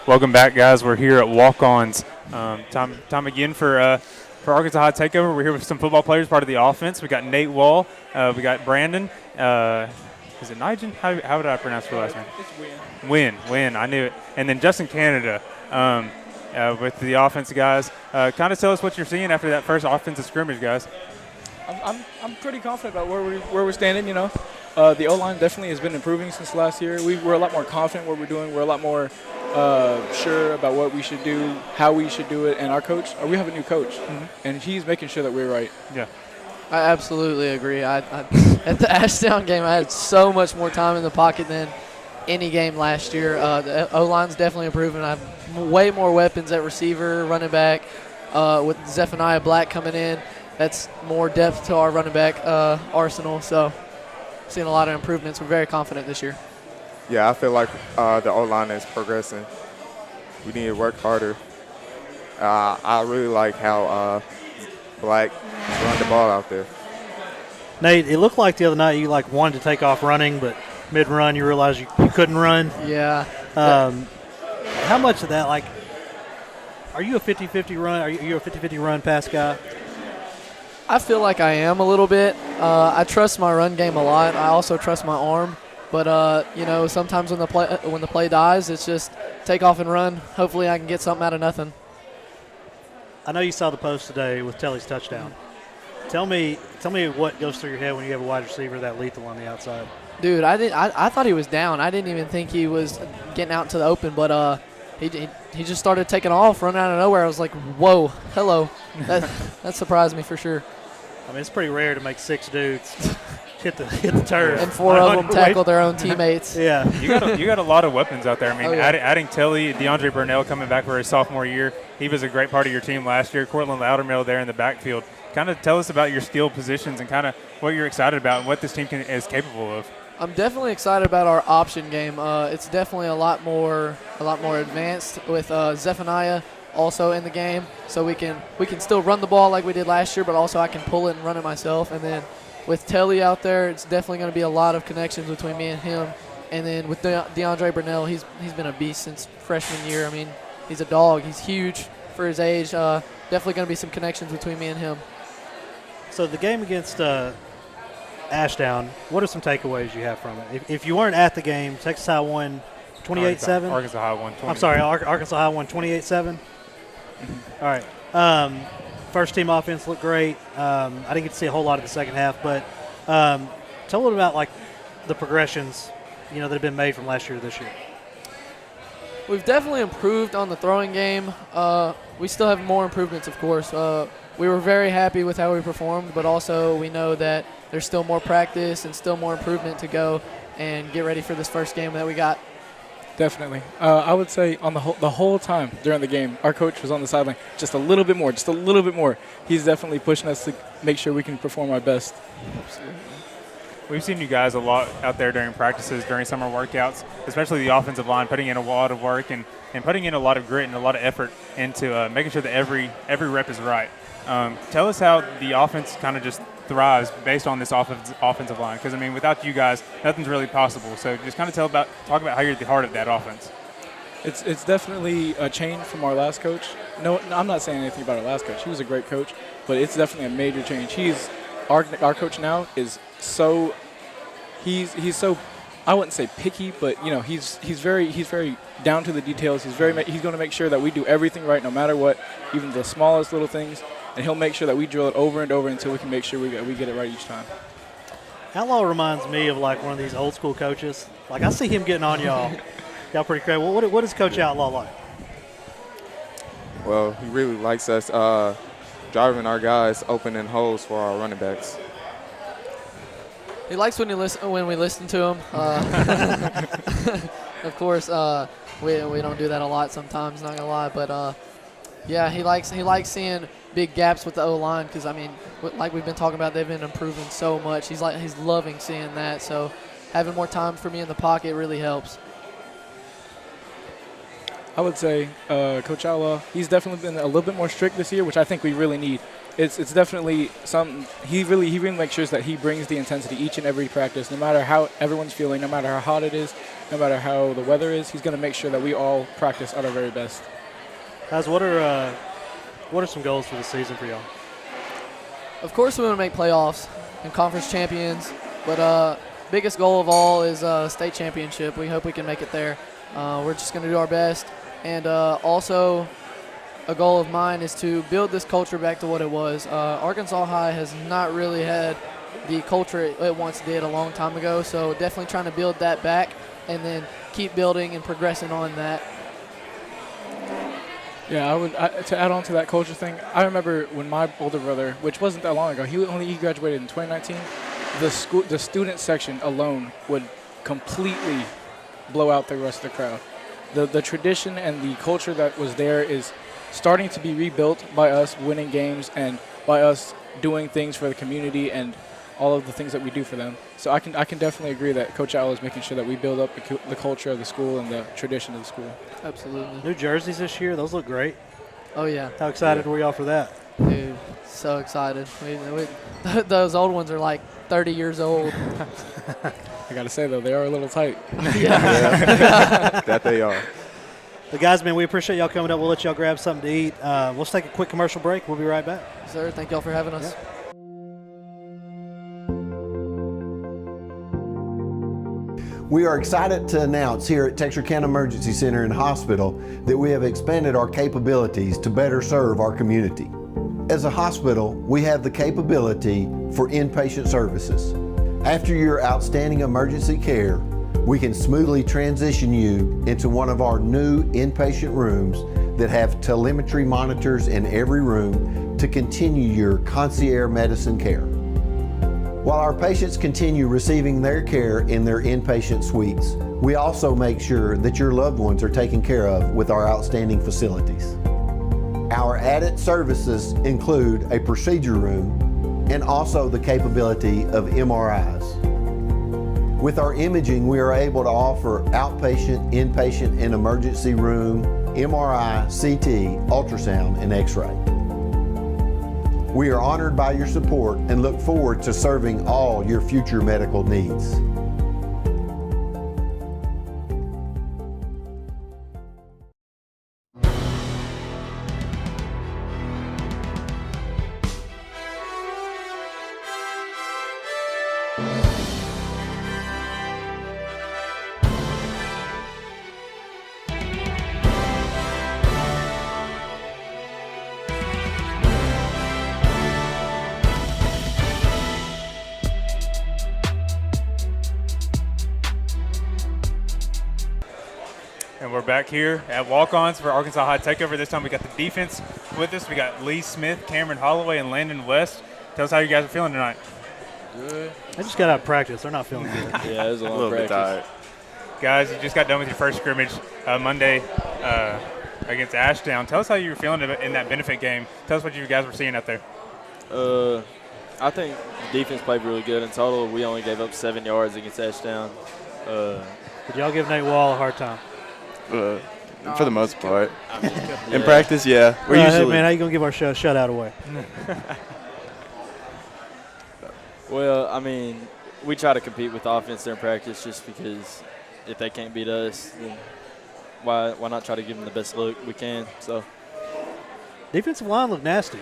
Welcome back, guys. We're here at Walk-Ons. Time again for for Arkansas High Takeover. We're here with some football players, part of the offense. We got Nate Wall. We got Brandon. Is it Nigel? How would I pronounce your last name? It's Win. I knew it. And then Justin Canada with the offensive guys. Kind of tell us what you're seeing after that first offensive scrimmage, guys. I'm pretty confident about where we're standing. The O-line definitely has been improving since last year. We're a lot more confident what we're doing. We're a lot more sure about what we should do, how we should do it. And our coach, we have a new coach, and he's making sure that we're right. Yeah. I absolutely agree. At the Ashdown game, I had so much more time in the pocket than any game last year. The O-line's definitely improving. I have way more weapons at receiver, running back. With Zephaniah Black coming in, that's more depth to our running back arsenal. So seeing a lot of improvements. We're very confident this year. Yeah, I feel like the O-line is progressing. We need to work harder. I really like how Black run the ball out there. Nate, it looked like the other night you wanted to take off running, but mid-run you realized you couldn't run. Yeah. How much of that, are you a 50-50 run? Are you a 50-50 run pass guy? I feel like I am a little bit. I trust my run game a lot. I also trust my arm. But, sometimes when the play dies, it's just take off and run. Hopefully I can get something out of nothing. I know you saw the post today with Telly's touchdown. Tell me what goes through your head when you have a wide receiver that lethal on the outside. Dude, I thought he was down. I didn't even think he was getting out into the open, but he just started taking off, running out of nowhere. I was like, whoa, hello. That surprised me for sure. I mean, it's pretty rare to make 6 dudes hit the turf. And 4 of them tackle their own teammates. Yeah. You got a lot of weapons out there. I mean, yeah. adding Telly, DeAndre Burnell coming back for his sophomore year. He was a great part of your team last year. Cortland Loudermill there in the backfield. Kind of tell us about your skill positions and kind of what you're excited about and what this team is capable of. I'm definitely excited about our option game. It's definitely a lot more advanced with Zephaniah also in the game, so we can still run the ball like we did last year, but also I can pull it and run it myself. And then with Telly out there, it's definitely going to be a lot of connections between me and him. And then with DeAndre Burnell, he's been a beast since freshman year. I mean, he's a dog. He's huge for his age. Definitely going to be some connections between me and him. So the game against Ashdown, what are some takeaways you have from it? If you weren't at the game, Texas High won 28-7. Arkansas High won 20. I'm sorry, Arkansas High won 28-7. All right. First team offense looked great. I didn't get to see a whole lot of the second half, but tell a little about the progressions that have been made from last year to this year. We've definitely improved on the throwing game. We still have more improvements, of course. We were very happy with how we performed, but also we know that there's still more practice and still more improvement to go and get ready for this first game that we got. Definitely. I would say on the whole time during the game, our coach was on the sideline just a little bit more. He's definitely pushing us to make sure we can perform our best. We've seen you guys a lot out there during practices, during summer workouts, especially the offensive line, putting in a lot of work and putting in a lot of grit and a lot of effort into making sure that every rep is right. Tell us how the offense kind of just thrives based on this offensive line, because, I mean, without you guys, nothing's really possible. So just kind of talk about how you're at the heart of that offense. It's definitely a change from our last coach. No, I'm not saying anything about our last coach. He was a great coach, but it's definitely a major change. Our coach now is so he's so, I wouldn't say picky, but he's very down to the details. He's going to make sure that we do everything right, no matter what, even the smallest little things, and he'll make sure that we drill it over and over until we can make sure we get it right each time. Outlaw reminds me of one of these old school coaches. I see him getting on y'all. Y'all pretty crazy. What is Coach Outlaw like? Well, he really likes us driving our guys opening holes for our running backs. He likes when we listen to him. Of course, we don't do that a lot sometimes, not gonna lie, but yeah, he likes seeing big gaps with the O-line, because, I mean, like we've been talking about, they've been improving so much. He's loving seeing that. So having more time for me in the pocket really helps. I would say Coach Outlaw, he's definitely been a little bit more strict this year, which I think we really need. It's definitely something. He really makes sure that he brings the intensity each and every practice, no matter how everyone's feeling, no matter how hot it is, no matter how the weather is. He's going to make sure that we all practice at our very best. Guys, what are some goals for the season for y'all? Of course, we want to make playoffs and conference champions, but biggest goal of all is state championship. We hope we can make it there. We're just going to do our best, and also a goal of mine is to build this culture back to what it was. Arkansas High has not really had the culture it once did a long time ago, so definitely trying to build that back and then keep building and progressing on that. Yeah, to add on to that culture thing, I remember when my older brother, which wasn't that long ago, he graduated in 2019. The student section alone would completely blow out the rest of the crowd. The tradition and the culture that was there is starting to be rebuilt by us winning games and by us doing things for the community and all of the things that we do for them. So I can definitely agree that Coach Al is making sure that we build up the culture of the school and the tradition of the school. Absolutely. New jerseys this year, those look great. Oh, yeah. How excited were y'all for that? Dude, so excited. Those old ones are like 30 years old. I got to say, though, they are a little tight. Yeah. That they are. But guys, man, we appreciate y'all coming up. We'll let y'all grab something to eat. We'll take a quick commercial break. We'll be right back. Sir, thank y'all for having us. Yeah. We are excited to announce here at Texarkana Emergency Center and Hospital that we have expanded our capabilities to better serve our community. As a hospital, we have the capability for inpatient services. After your outstanding emergency care, we can smoothly transition you into one of our new inpatient rooms that have telemetry monitors in every room to continue your concierge medicine care. While our patients continue receiving their care in their inpatient suites, we also make sure that your loved ones are taken care of with our outstanding facilities. Our added services include a procedure room and also the capability of MRIs. With our imaging, we are able to offer outpatient, inpatient, and emergency room, MRI, CT, ultrasound, and X-ray. We are honored by your support and look forward to serving all your future medical needs. And we're back here at Walk-Ons for Arkansas High Takeover. This time we got the defense with us. We got Lee Smith, Cameron Holloway, and Landon West. Tell us how you guys are feeling tonight. Good. They just got out of practice. They're not feeling good. Yeah, it was a little bit tired. Guys, you just got done with your first scrimmage Monday against Ashdown. Tell us how you were feeling in that benefit game. Tell us what you guys were seeing out there. I think the defense played really good. In total, we only gave up 7 yards against Ashdown. Did y'all give Nate Wall a hard time? For the most part. In practice, yeah. We're usually. Hey, man, how you going to give our shutout away? Well, I mean, we try to compete with offense during practice just because if they can't beat us, then why not try to give them the best look we can? So, defensive line looked nasty.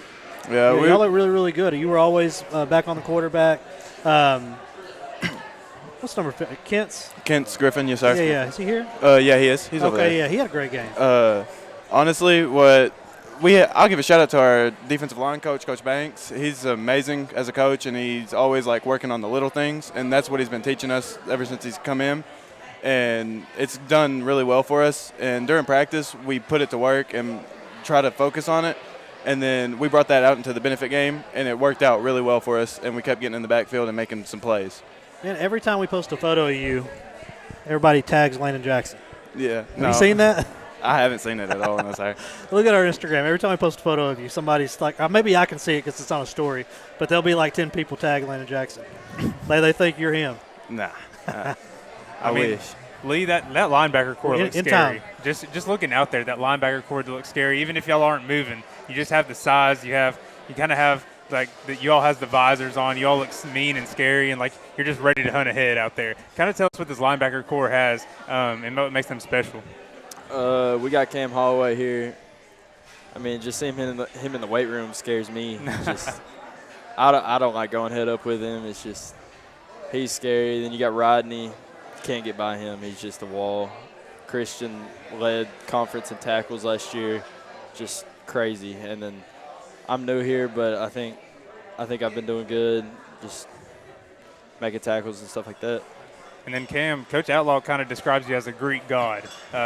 Yeah, y'all look really, really good. You were always back on the quarterback. What's number? Kent's Griffin, yes, sir. Yeah. Is he here? Yeah, he is. He's over there. Okay, yeah, he had a great game. Honestly, I'll give a shout out to our defensive line coach, Coach Banks. He's amazing as a coach, and he's always like working on the little things, and that's what he's been teaching us ever since he's come in. And it's done really well for us. And during practice, we put it to work and try to focus on it. And then we brought that out into the benefit game, and it worked out really well for us. And we kept getting in the backfield and making some plays. Man, every time we post a photo of you, everybody tags Landon Jackson. Yeah. Have you seen that? I haven't seen it at all. No, sorry. Look at our Instagram. Every time I post a photo of you, somebody's like, maybe I can see it because it's on a story, but there'll be like 10 people tag Landon Jackson. They think you're him. Nah. I wish. Lee, that linebacker core looks scary. Time. Just looking out there, that linebacker core looks scary. Even if y'all aren't moving, you just have the size. You kind of have like you all has the visors on. You all look mean and scary, and like you're just ready to hunt ahead out there. Kind of tell us what this linebacker core has and what makes them special. We got Cam Holloway here. I mean, just seeing him in the weight room scares me. I don't like going head up with him. It's just he's scary. Then you got Rodney. Can't get by him. He's just a wall. Christian led conference in tackles last year. Just crazy. And then I'm new here, but I think I've been doing good. Just making tackles and stuff like that. And then Cam, Coach Outlaw kind of describes you as a Greek god.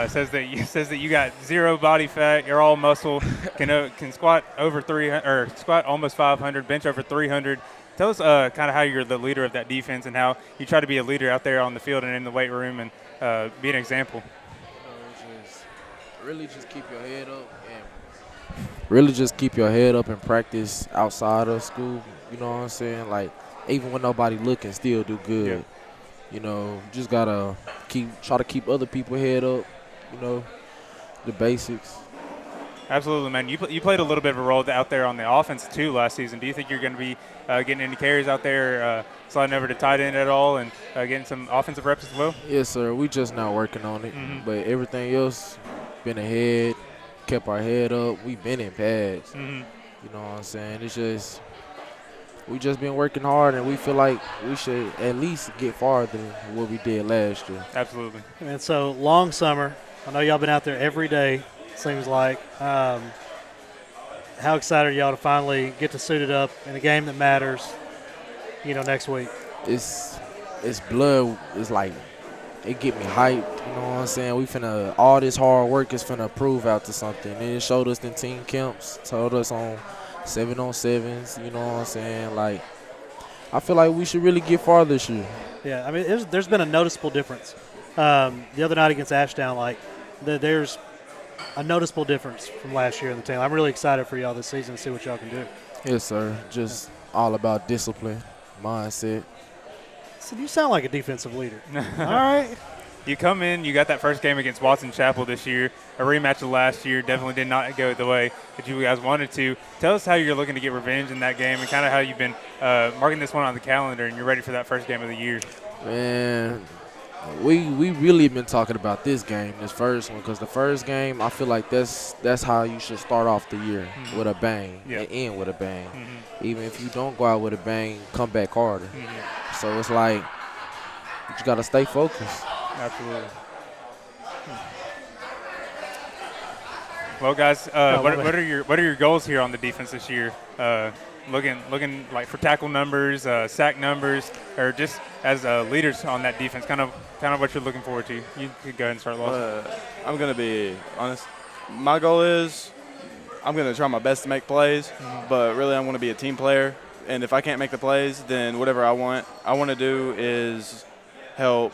Says that you got zero body fat, you're all muscle, can squat over 300 or squat almost 500, bench over 300. Tell us kind of how you're the leader of that defense and how you try to be a leader out there on the field and in the weight room and be an example. Really just keep your head up and really just keep your head up and practice outside of school. You know what I'm saying? Like even when nobody looking, still do good. Yeah. You know, just gotta try to keep other people head up. You know, the basics. Absolutely, man. You played a little bit of a role out there on the offense too last season. Do you think you're going to be getting any carries out there, sliding over to tight end at all, and getting some offensive reps as well? Yes, sir. We just now working on it, but everything else been ahead, kept our head up. We've been in pads. You know what I'm saying? It's just we just been working hard, and we feel like we should at least get farther than what we did last year. Absolutely. And so long summer. I know y'all been out there every day. Seems like. How excited are y'all to finally get to suit it up in a game that matters, next week? It's blood. It's like it get me hyped. You know what I'm saying? We finna all this hard work is finna prove out to something. And it showed us in team camps, told us on 7-on-7s. You know what I'm saying? Like I feel like we should really get farther this year. Yeah, I mean there's been a noticeable difference. The other night against Ashdown, there's a noticeable difference from last year in the team. I'm really excited for y'all this season to see what y'all can do. Yes, sir. Just all about discipline, mindset. So you sound like a defensive leader. All right. You come in, you got that first game against Watson Chapel this year, a rematch of last year. Definitely did not go the way that you guys wanted to. Tell us how you're looking to get revenge in that game and kind of how you've been marking this one on the calendar and you're ready for that first game of the year. Man, we really been talking about this game, this first one, because the first game, I feel like that's how you should start off the year, with a bang and end with a bang. Even if you don't go out with a bang, come back harder. So it's like you just got to stay focused. Absolutely. Well, guys, what are your goals here on the defense this year? Looking like for tackle numbers, sack numbers, or just as leaders on that defense, kind of what you're looking forward to. You could go ahead and start, Lawson. I'm going to be honest. My goal is I'm going to try my best to make plays, but really I want to be a team player. And if I can't make the plays, then whatever I want to do is help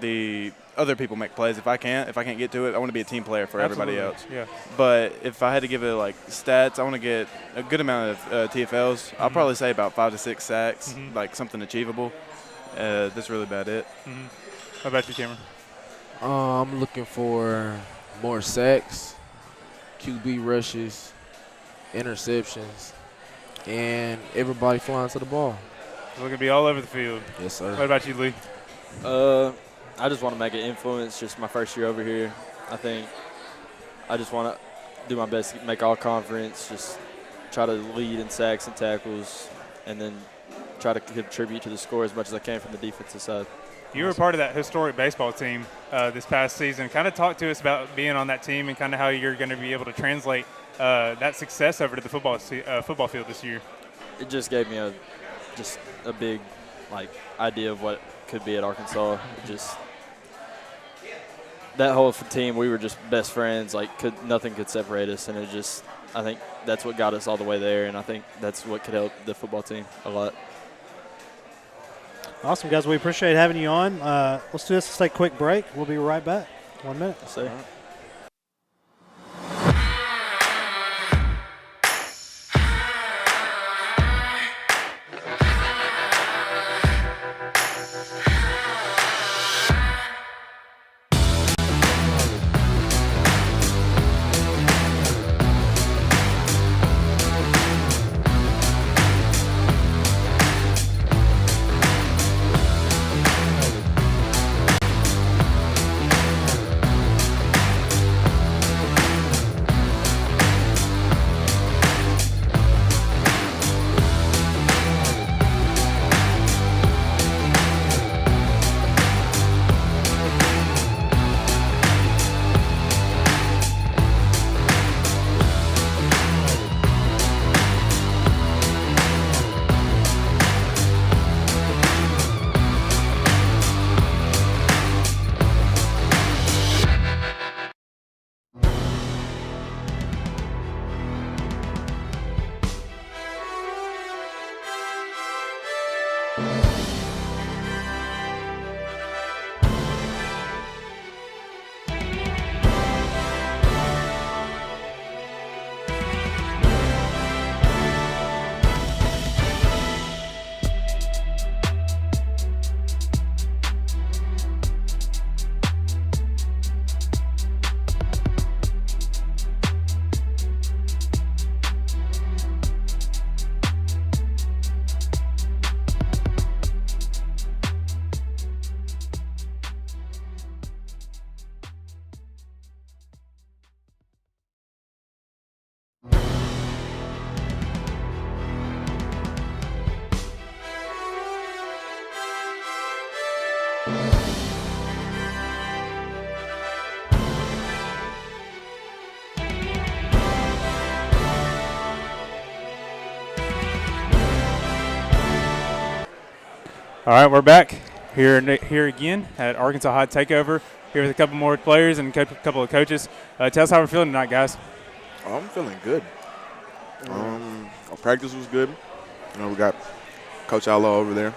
the other people make plays. If I can't get to it, I want to be a team player for everybody else. Yeah. But if I had to give it stats, I want to get a good amount of TFLs. I'll probably say about 5 to 6 sacks, something achievable. That's really about it. How about you, Cameron? I'm looking for more sacks, QB rushes, interceptions, and everybody flying to the ball. It's looking to be all over the field. Yes, sir. What about you, Lee? I just want to make an influence. Just my first year over here. I think I just want to do my best to make all conference, just try to lead in sacks and tackles, and then try to contribute to the score as much as I can from the defensive side. You were part of that historic baseball team this past season. Kind of talk to us about being on that team and kind of how you're going to be able to translate that success over to the football field this year. It just gave me a big idea of what could be at Arkansas. That whole team, we were just best friends. Nothing could separate us, and I think that's what got us all the way there, and I think that's what could help the football team a lot. Awesome, guys. We appreciate having you on. Let's do this. Let's take a quick break. We'll be right back. 1 minute. Say. All right, we're back here again at Arkansas High Takeover. Here with a couple more players and a couple of coaches. Tell us how we're feeling tonight, guys. I'm feeling good. Our practice was good. We got Coach Outlaw over there.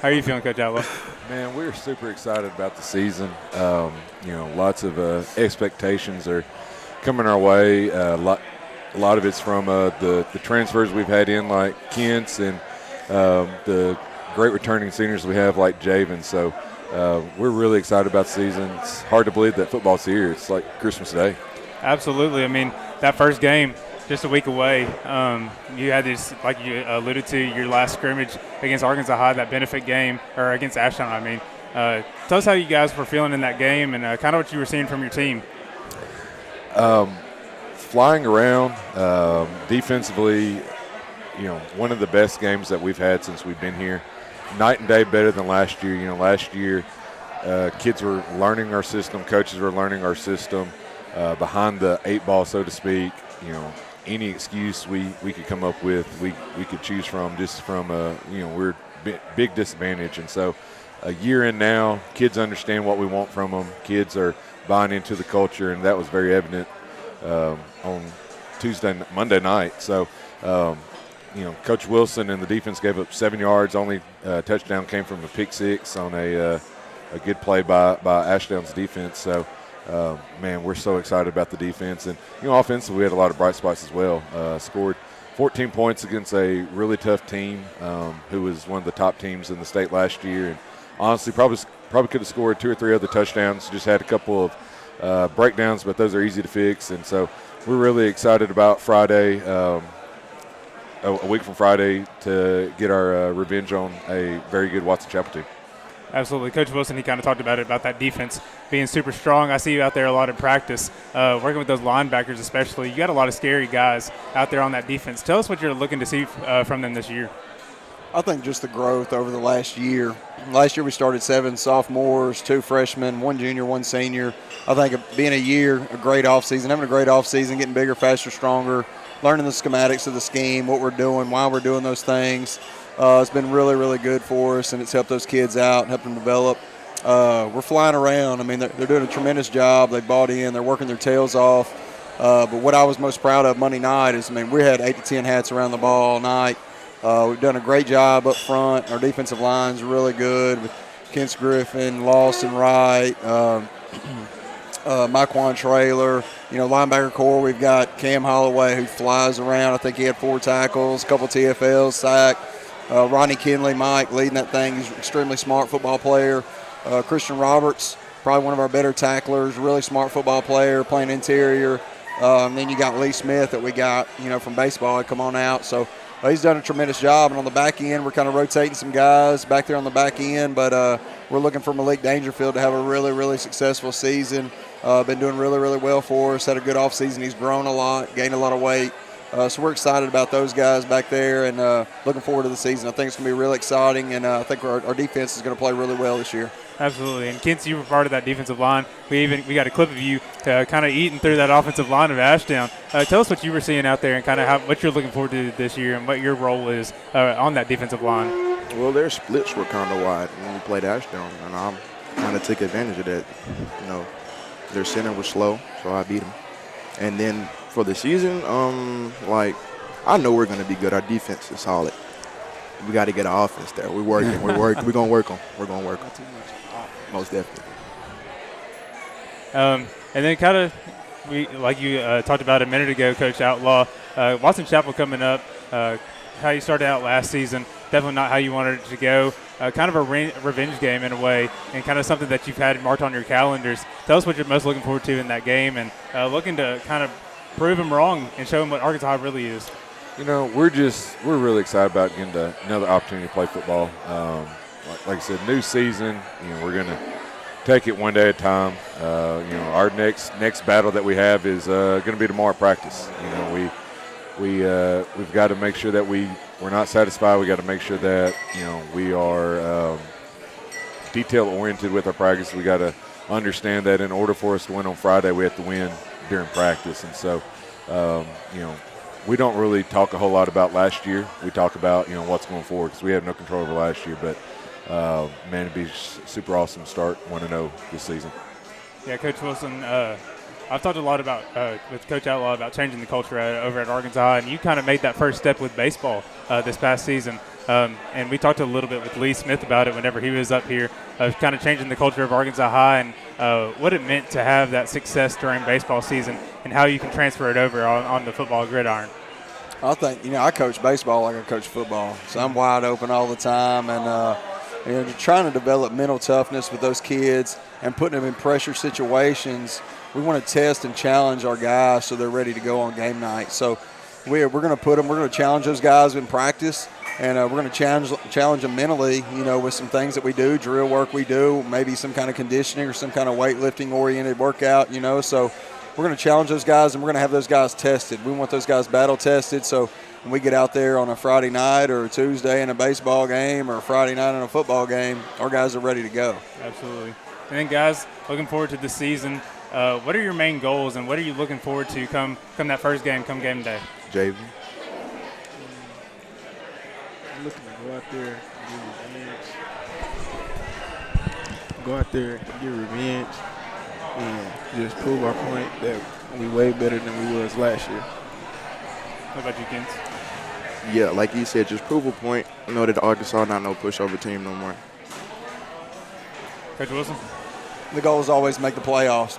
How are you feeling, Coach Outlaw? Man, we're super excited about the season. Lots of expectations are coming our way. A lot of it's from the transfers we've had in, like Kent's, and the great returning seniors we have, like Javen. So we're really excited about the season. It's hard to believe that football's here. It's like Christmas Day. Absolutely. I mean, that first game, just a week away, you had this, like you alluded to, your last scrimmage against Arkansas High, that benefit game, or against Ashdown, I mean. Tell us how you guys were feeling in that game and kind of what you were seeing from your team. Flying around, defensively, one of the best games that we've had since we've been here. Night and day better than last year. Last year, kids were learning our system, coaches were learning our system, behind the 8 ball, so to speak. Any excuse we could come up with, we could choose from, just from we're big disadvantage. And so a year in now, kids understand what we want from them. Kids are buying into the culture, and that was very evident on Monday night. So, Coach Wilson and the defense gave up 7 yards. Only touchdown came from a pick six on a good play by Ashdown's defense. So, man, we're so excited about the defense. And, offensively, we had a lot of bright spots as well. Scored 14 points against a really tough team who was one of the top teams in the state last year. And honestly, probably could have scored 2 or 3 other touchdowns. Just had a couple of breakdowns, but those are easy to fix. And so we're really excited about Friday, a week from Friday, to get our revenge on a very good Watson Chapel team. Absolutely. Coach Wilson, he kind of talked about that defense being super strong. I see you out there a lot in practice, working with those linebackers especially. You got a lot of scary guys out there on that defense. Tell us what you're looking to see from them this year. I think just the growth over the last year. Last year we started 7 sophomores, 2 freshmen, 1 junior, 1 senior. I think being a great offseason, having a great offseason, getting bigger, faster, stronger, learning the schematics of the scheme, what we're doing, why we're doing those things. It's been really, really good for us, and it's helped those kids out and helped them develop. We're flying around. I mean, they're doing a tremendous job. They bought in. They're working their tails off. But what I was most proud of Monday night is, we had 8 to 10 hats around the ball all night. We've done a great job up front. Our defensive line's really good with Kent Griffin, Lawson Wright, Myquan Traylor. Linebacker core, we've got Cam Holloway, who flies around. I think he had 4 tackles, a couple TFLs, sack. Ronnie Kinley, Mike, leading that thing. He's an extremely smart football player. Christian Roberts, probably one of our better tacklers, really smart football player, playing interior. And then you got Lee Smith that we got, from baseball, come on out. So he's done a tremendous job. And on the back end, we're kind of rotating some guys back there on the back end. But we're looking for Malik Dangerfield to have a really, really successful season. Been doing really, really well for us. Had a good offseason. He's grown a lot, gained a lot of weight. So we're excited about those guys back there and looking forward to the season. I think it's going to be really exciting, and I think our defense is going to play really well this year. Absolutely. And Kent, you were part of that defensive line. We got a clip of you kind of eating through that offensive line of Ashdown. Tell us what you were seeing out there and kind of what you're looking forward to this year and what your role is on that defensive line. Well, their splits were kind of wide when we played Ashdown, and I kind of took advantage of that. Their center was slow, so I beat them. And then for the season, I know we're going to be good. Our defense is solid. We got to get our offense there. We're working. We're going to work on. Most definitely. And then kind of, like you talked about a minute ago, Coach Outlaw, Watson Chapel coming up, how you started out last season, definitely not how you wanted it to go. Kind of a revenge game in a way, and kind of something that you've had marked on your calendars. Tell us what you're most looking forward to in that game, and looking to kind of prove them wrong and show them what Arkansas really is. We're really excited about getting another opportunity to play football. Like I said, new season. We're going to take it one day at a time. Our next battle that we have is going to be tomorrow at practice. We've got to make sure that we're not satisfied. We got to make sure that we are detail oriented with our practice. We got to understand that in order for us to win on Friday, we have to win during practice. And so, we don't really talk a whole lot about last year. We talk about, what's going forward because we have no control over last year. But, man, it'd be super awesome to start 1-0 this season. Yeah, Coach Wilson, I've talked a lot about with Coach Outlaw about changing the culture over at Arkansas, and you kind of made that first step with baseball this past season. And we talked a little bit with Lee Smith about it whenever he was up here, kind of changing the culture of Arkansas High and what it meant to have that success during baseball season and how you can transfer it over on the football gridiron. I think, I coach baseball like I coach football, so I'm wide open all the time, and trying to develop mental toughness with those kids and putting them in pressure situations. We want to test and challenge our guys so they're ready to go on game night. So we're going to challenge those guys in practice, and we're going to challenge them mentally, with some things that we do, drill work we do, maybe some kind of conditioning or some kind of weightlifting-oriented workout, So we're going to challenge those guys, and we're going to have those guys tested. We want those guys battle-tested, so when we get out there on a Friday night or a Tuesday in a baseball game or a Friday night in a football game, our guys are ready to go. Absolutely. And then, guys, looking forward to this season. What are your main goals, and what are you looking forward to come that first game, come game day? JV. I'm looking to go out there and get revenge. And just prove our point that we way better than we was last year. What about you, Kent? Yeah, like you said, just prove a point. Know that Arkansas not no pushover team no more. Coach Wilson? The goal is always make the playoffs.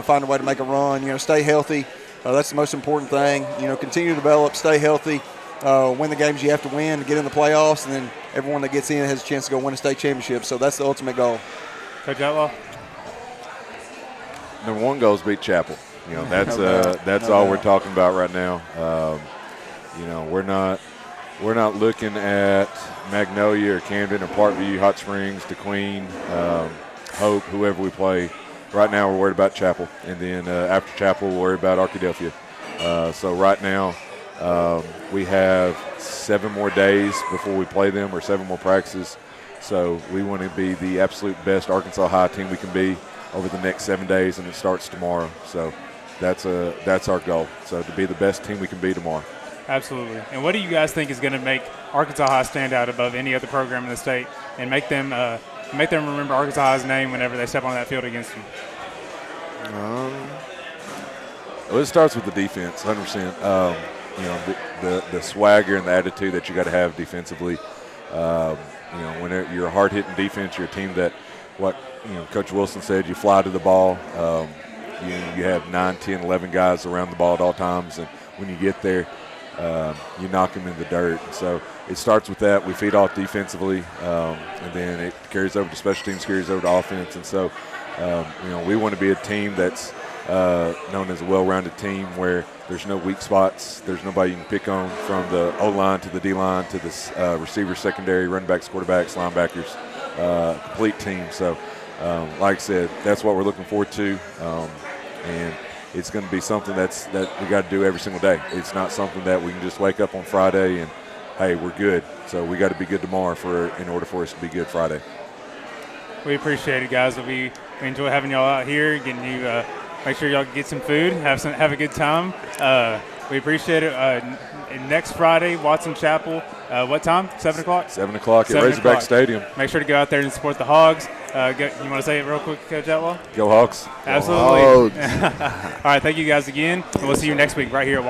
Find a way to make a run. Stay healthy. That's the most important thing. Continue to develop, stay healthy, win the games you have to win to get in the playoffs, and then everyone that gets in has a chance to go win a state championship. So that's the ultimate goal. Coach Outlaw? Number one goal is beat Chapel. That's all we're talking about right now. We're not looking at Magnolia or Camden or Parkview, Hot Springs, DeQueen, Hope, whoever we play. Right now we're worried about Chapel, and then after Chapel we're worried about Arkadelphia. So right now we have 7 more days before we play them, or 7 more practices. So we want to be the absolute best Arkansas High team we can be over the next 7 days, and it starts tomorrow. So that's our goal. So to be the best team we can be tomorrow. Absolutely. And what do you guys think is going to make Arkansas High stand out above any other program in the state and make them remember Arkansas High's name whenever they step on that field against them? Well, it starts with the defense, 100%. The swagger and the attitude that you got to have defensively. When you're a hard-hitting defense, you're a team that, Coach Wilson said, you fly to the ball. You have 9, 10, 11 guys around the ball at all times, and when you get there, you knock them in the dirt. And so it starts with that. We feed off defensively, and then it carries over to special teams, carries over to offense. And so, we want to be a team that's known as a well-rounded team where there's no weak spots. There's nobody you can pick on, from the O-line to the D-line to the receiver, secondary, running backs, quarterbacks, linebackers, complete team. So, like I said, that's what we're looking forward to, and it's going to be something that we got to do every single day. It's not something that we can just wake up on Friday and, hey, we're good. So we got to be good tomorrow in order for us to be good Friday. We appreciate it, guys. We enjoy having y'all out here, getting you. Make sure y'all get some food, have a good time. We appreciate it. Next Friday, Watson Chapel. What time? 7 o'clock? 7 o'clock at Razorback Stadium. Make sure to go out there and support the Hogs. You want to say it real quick, Coach Outlaw? Go Hogs. Absolutely. Go Hogs. All right, thank you guys again, and we'll see you next week right here at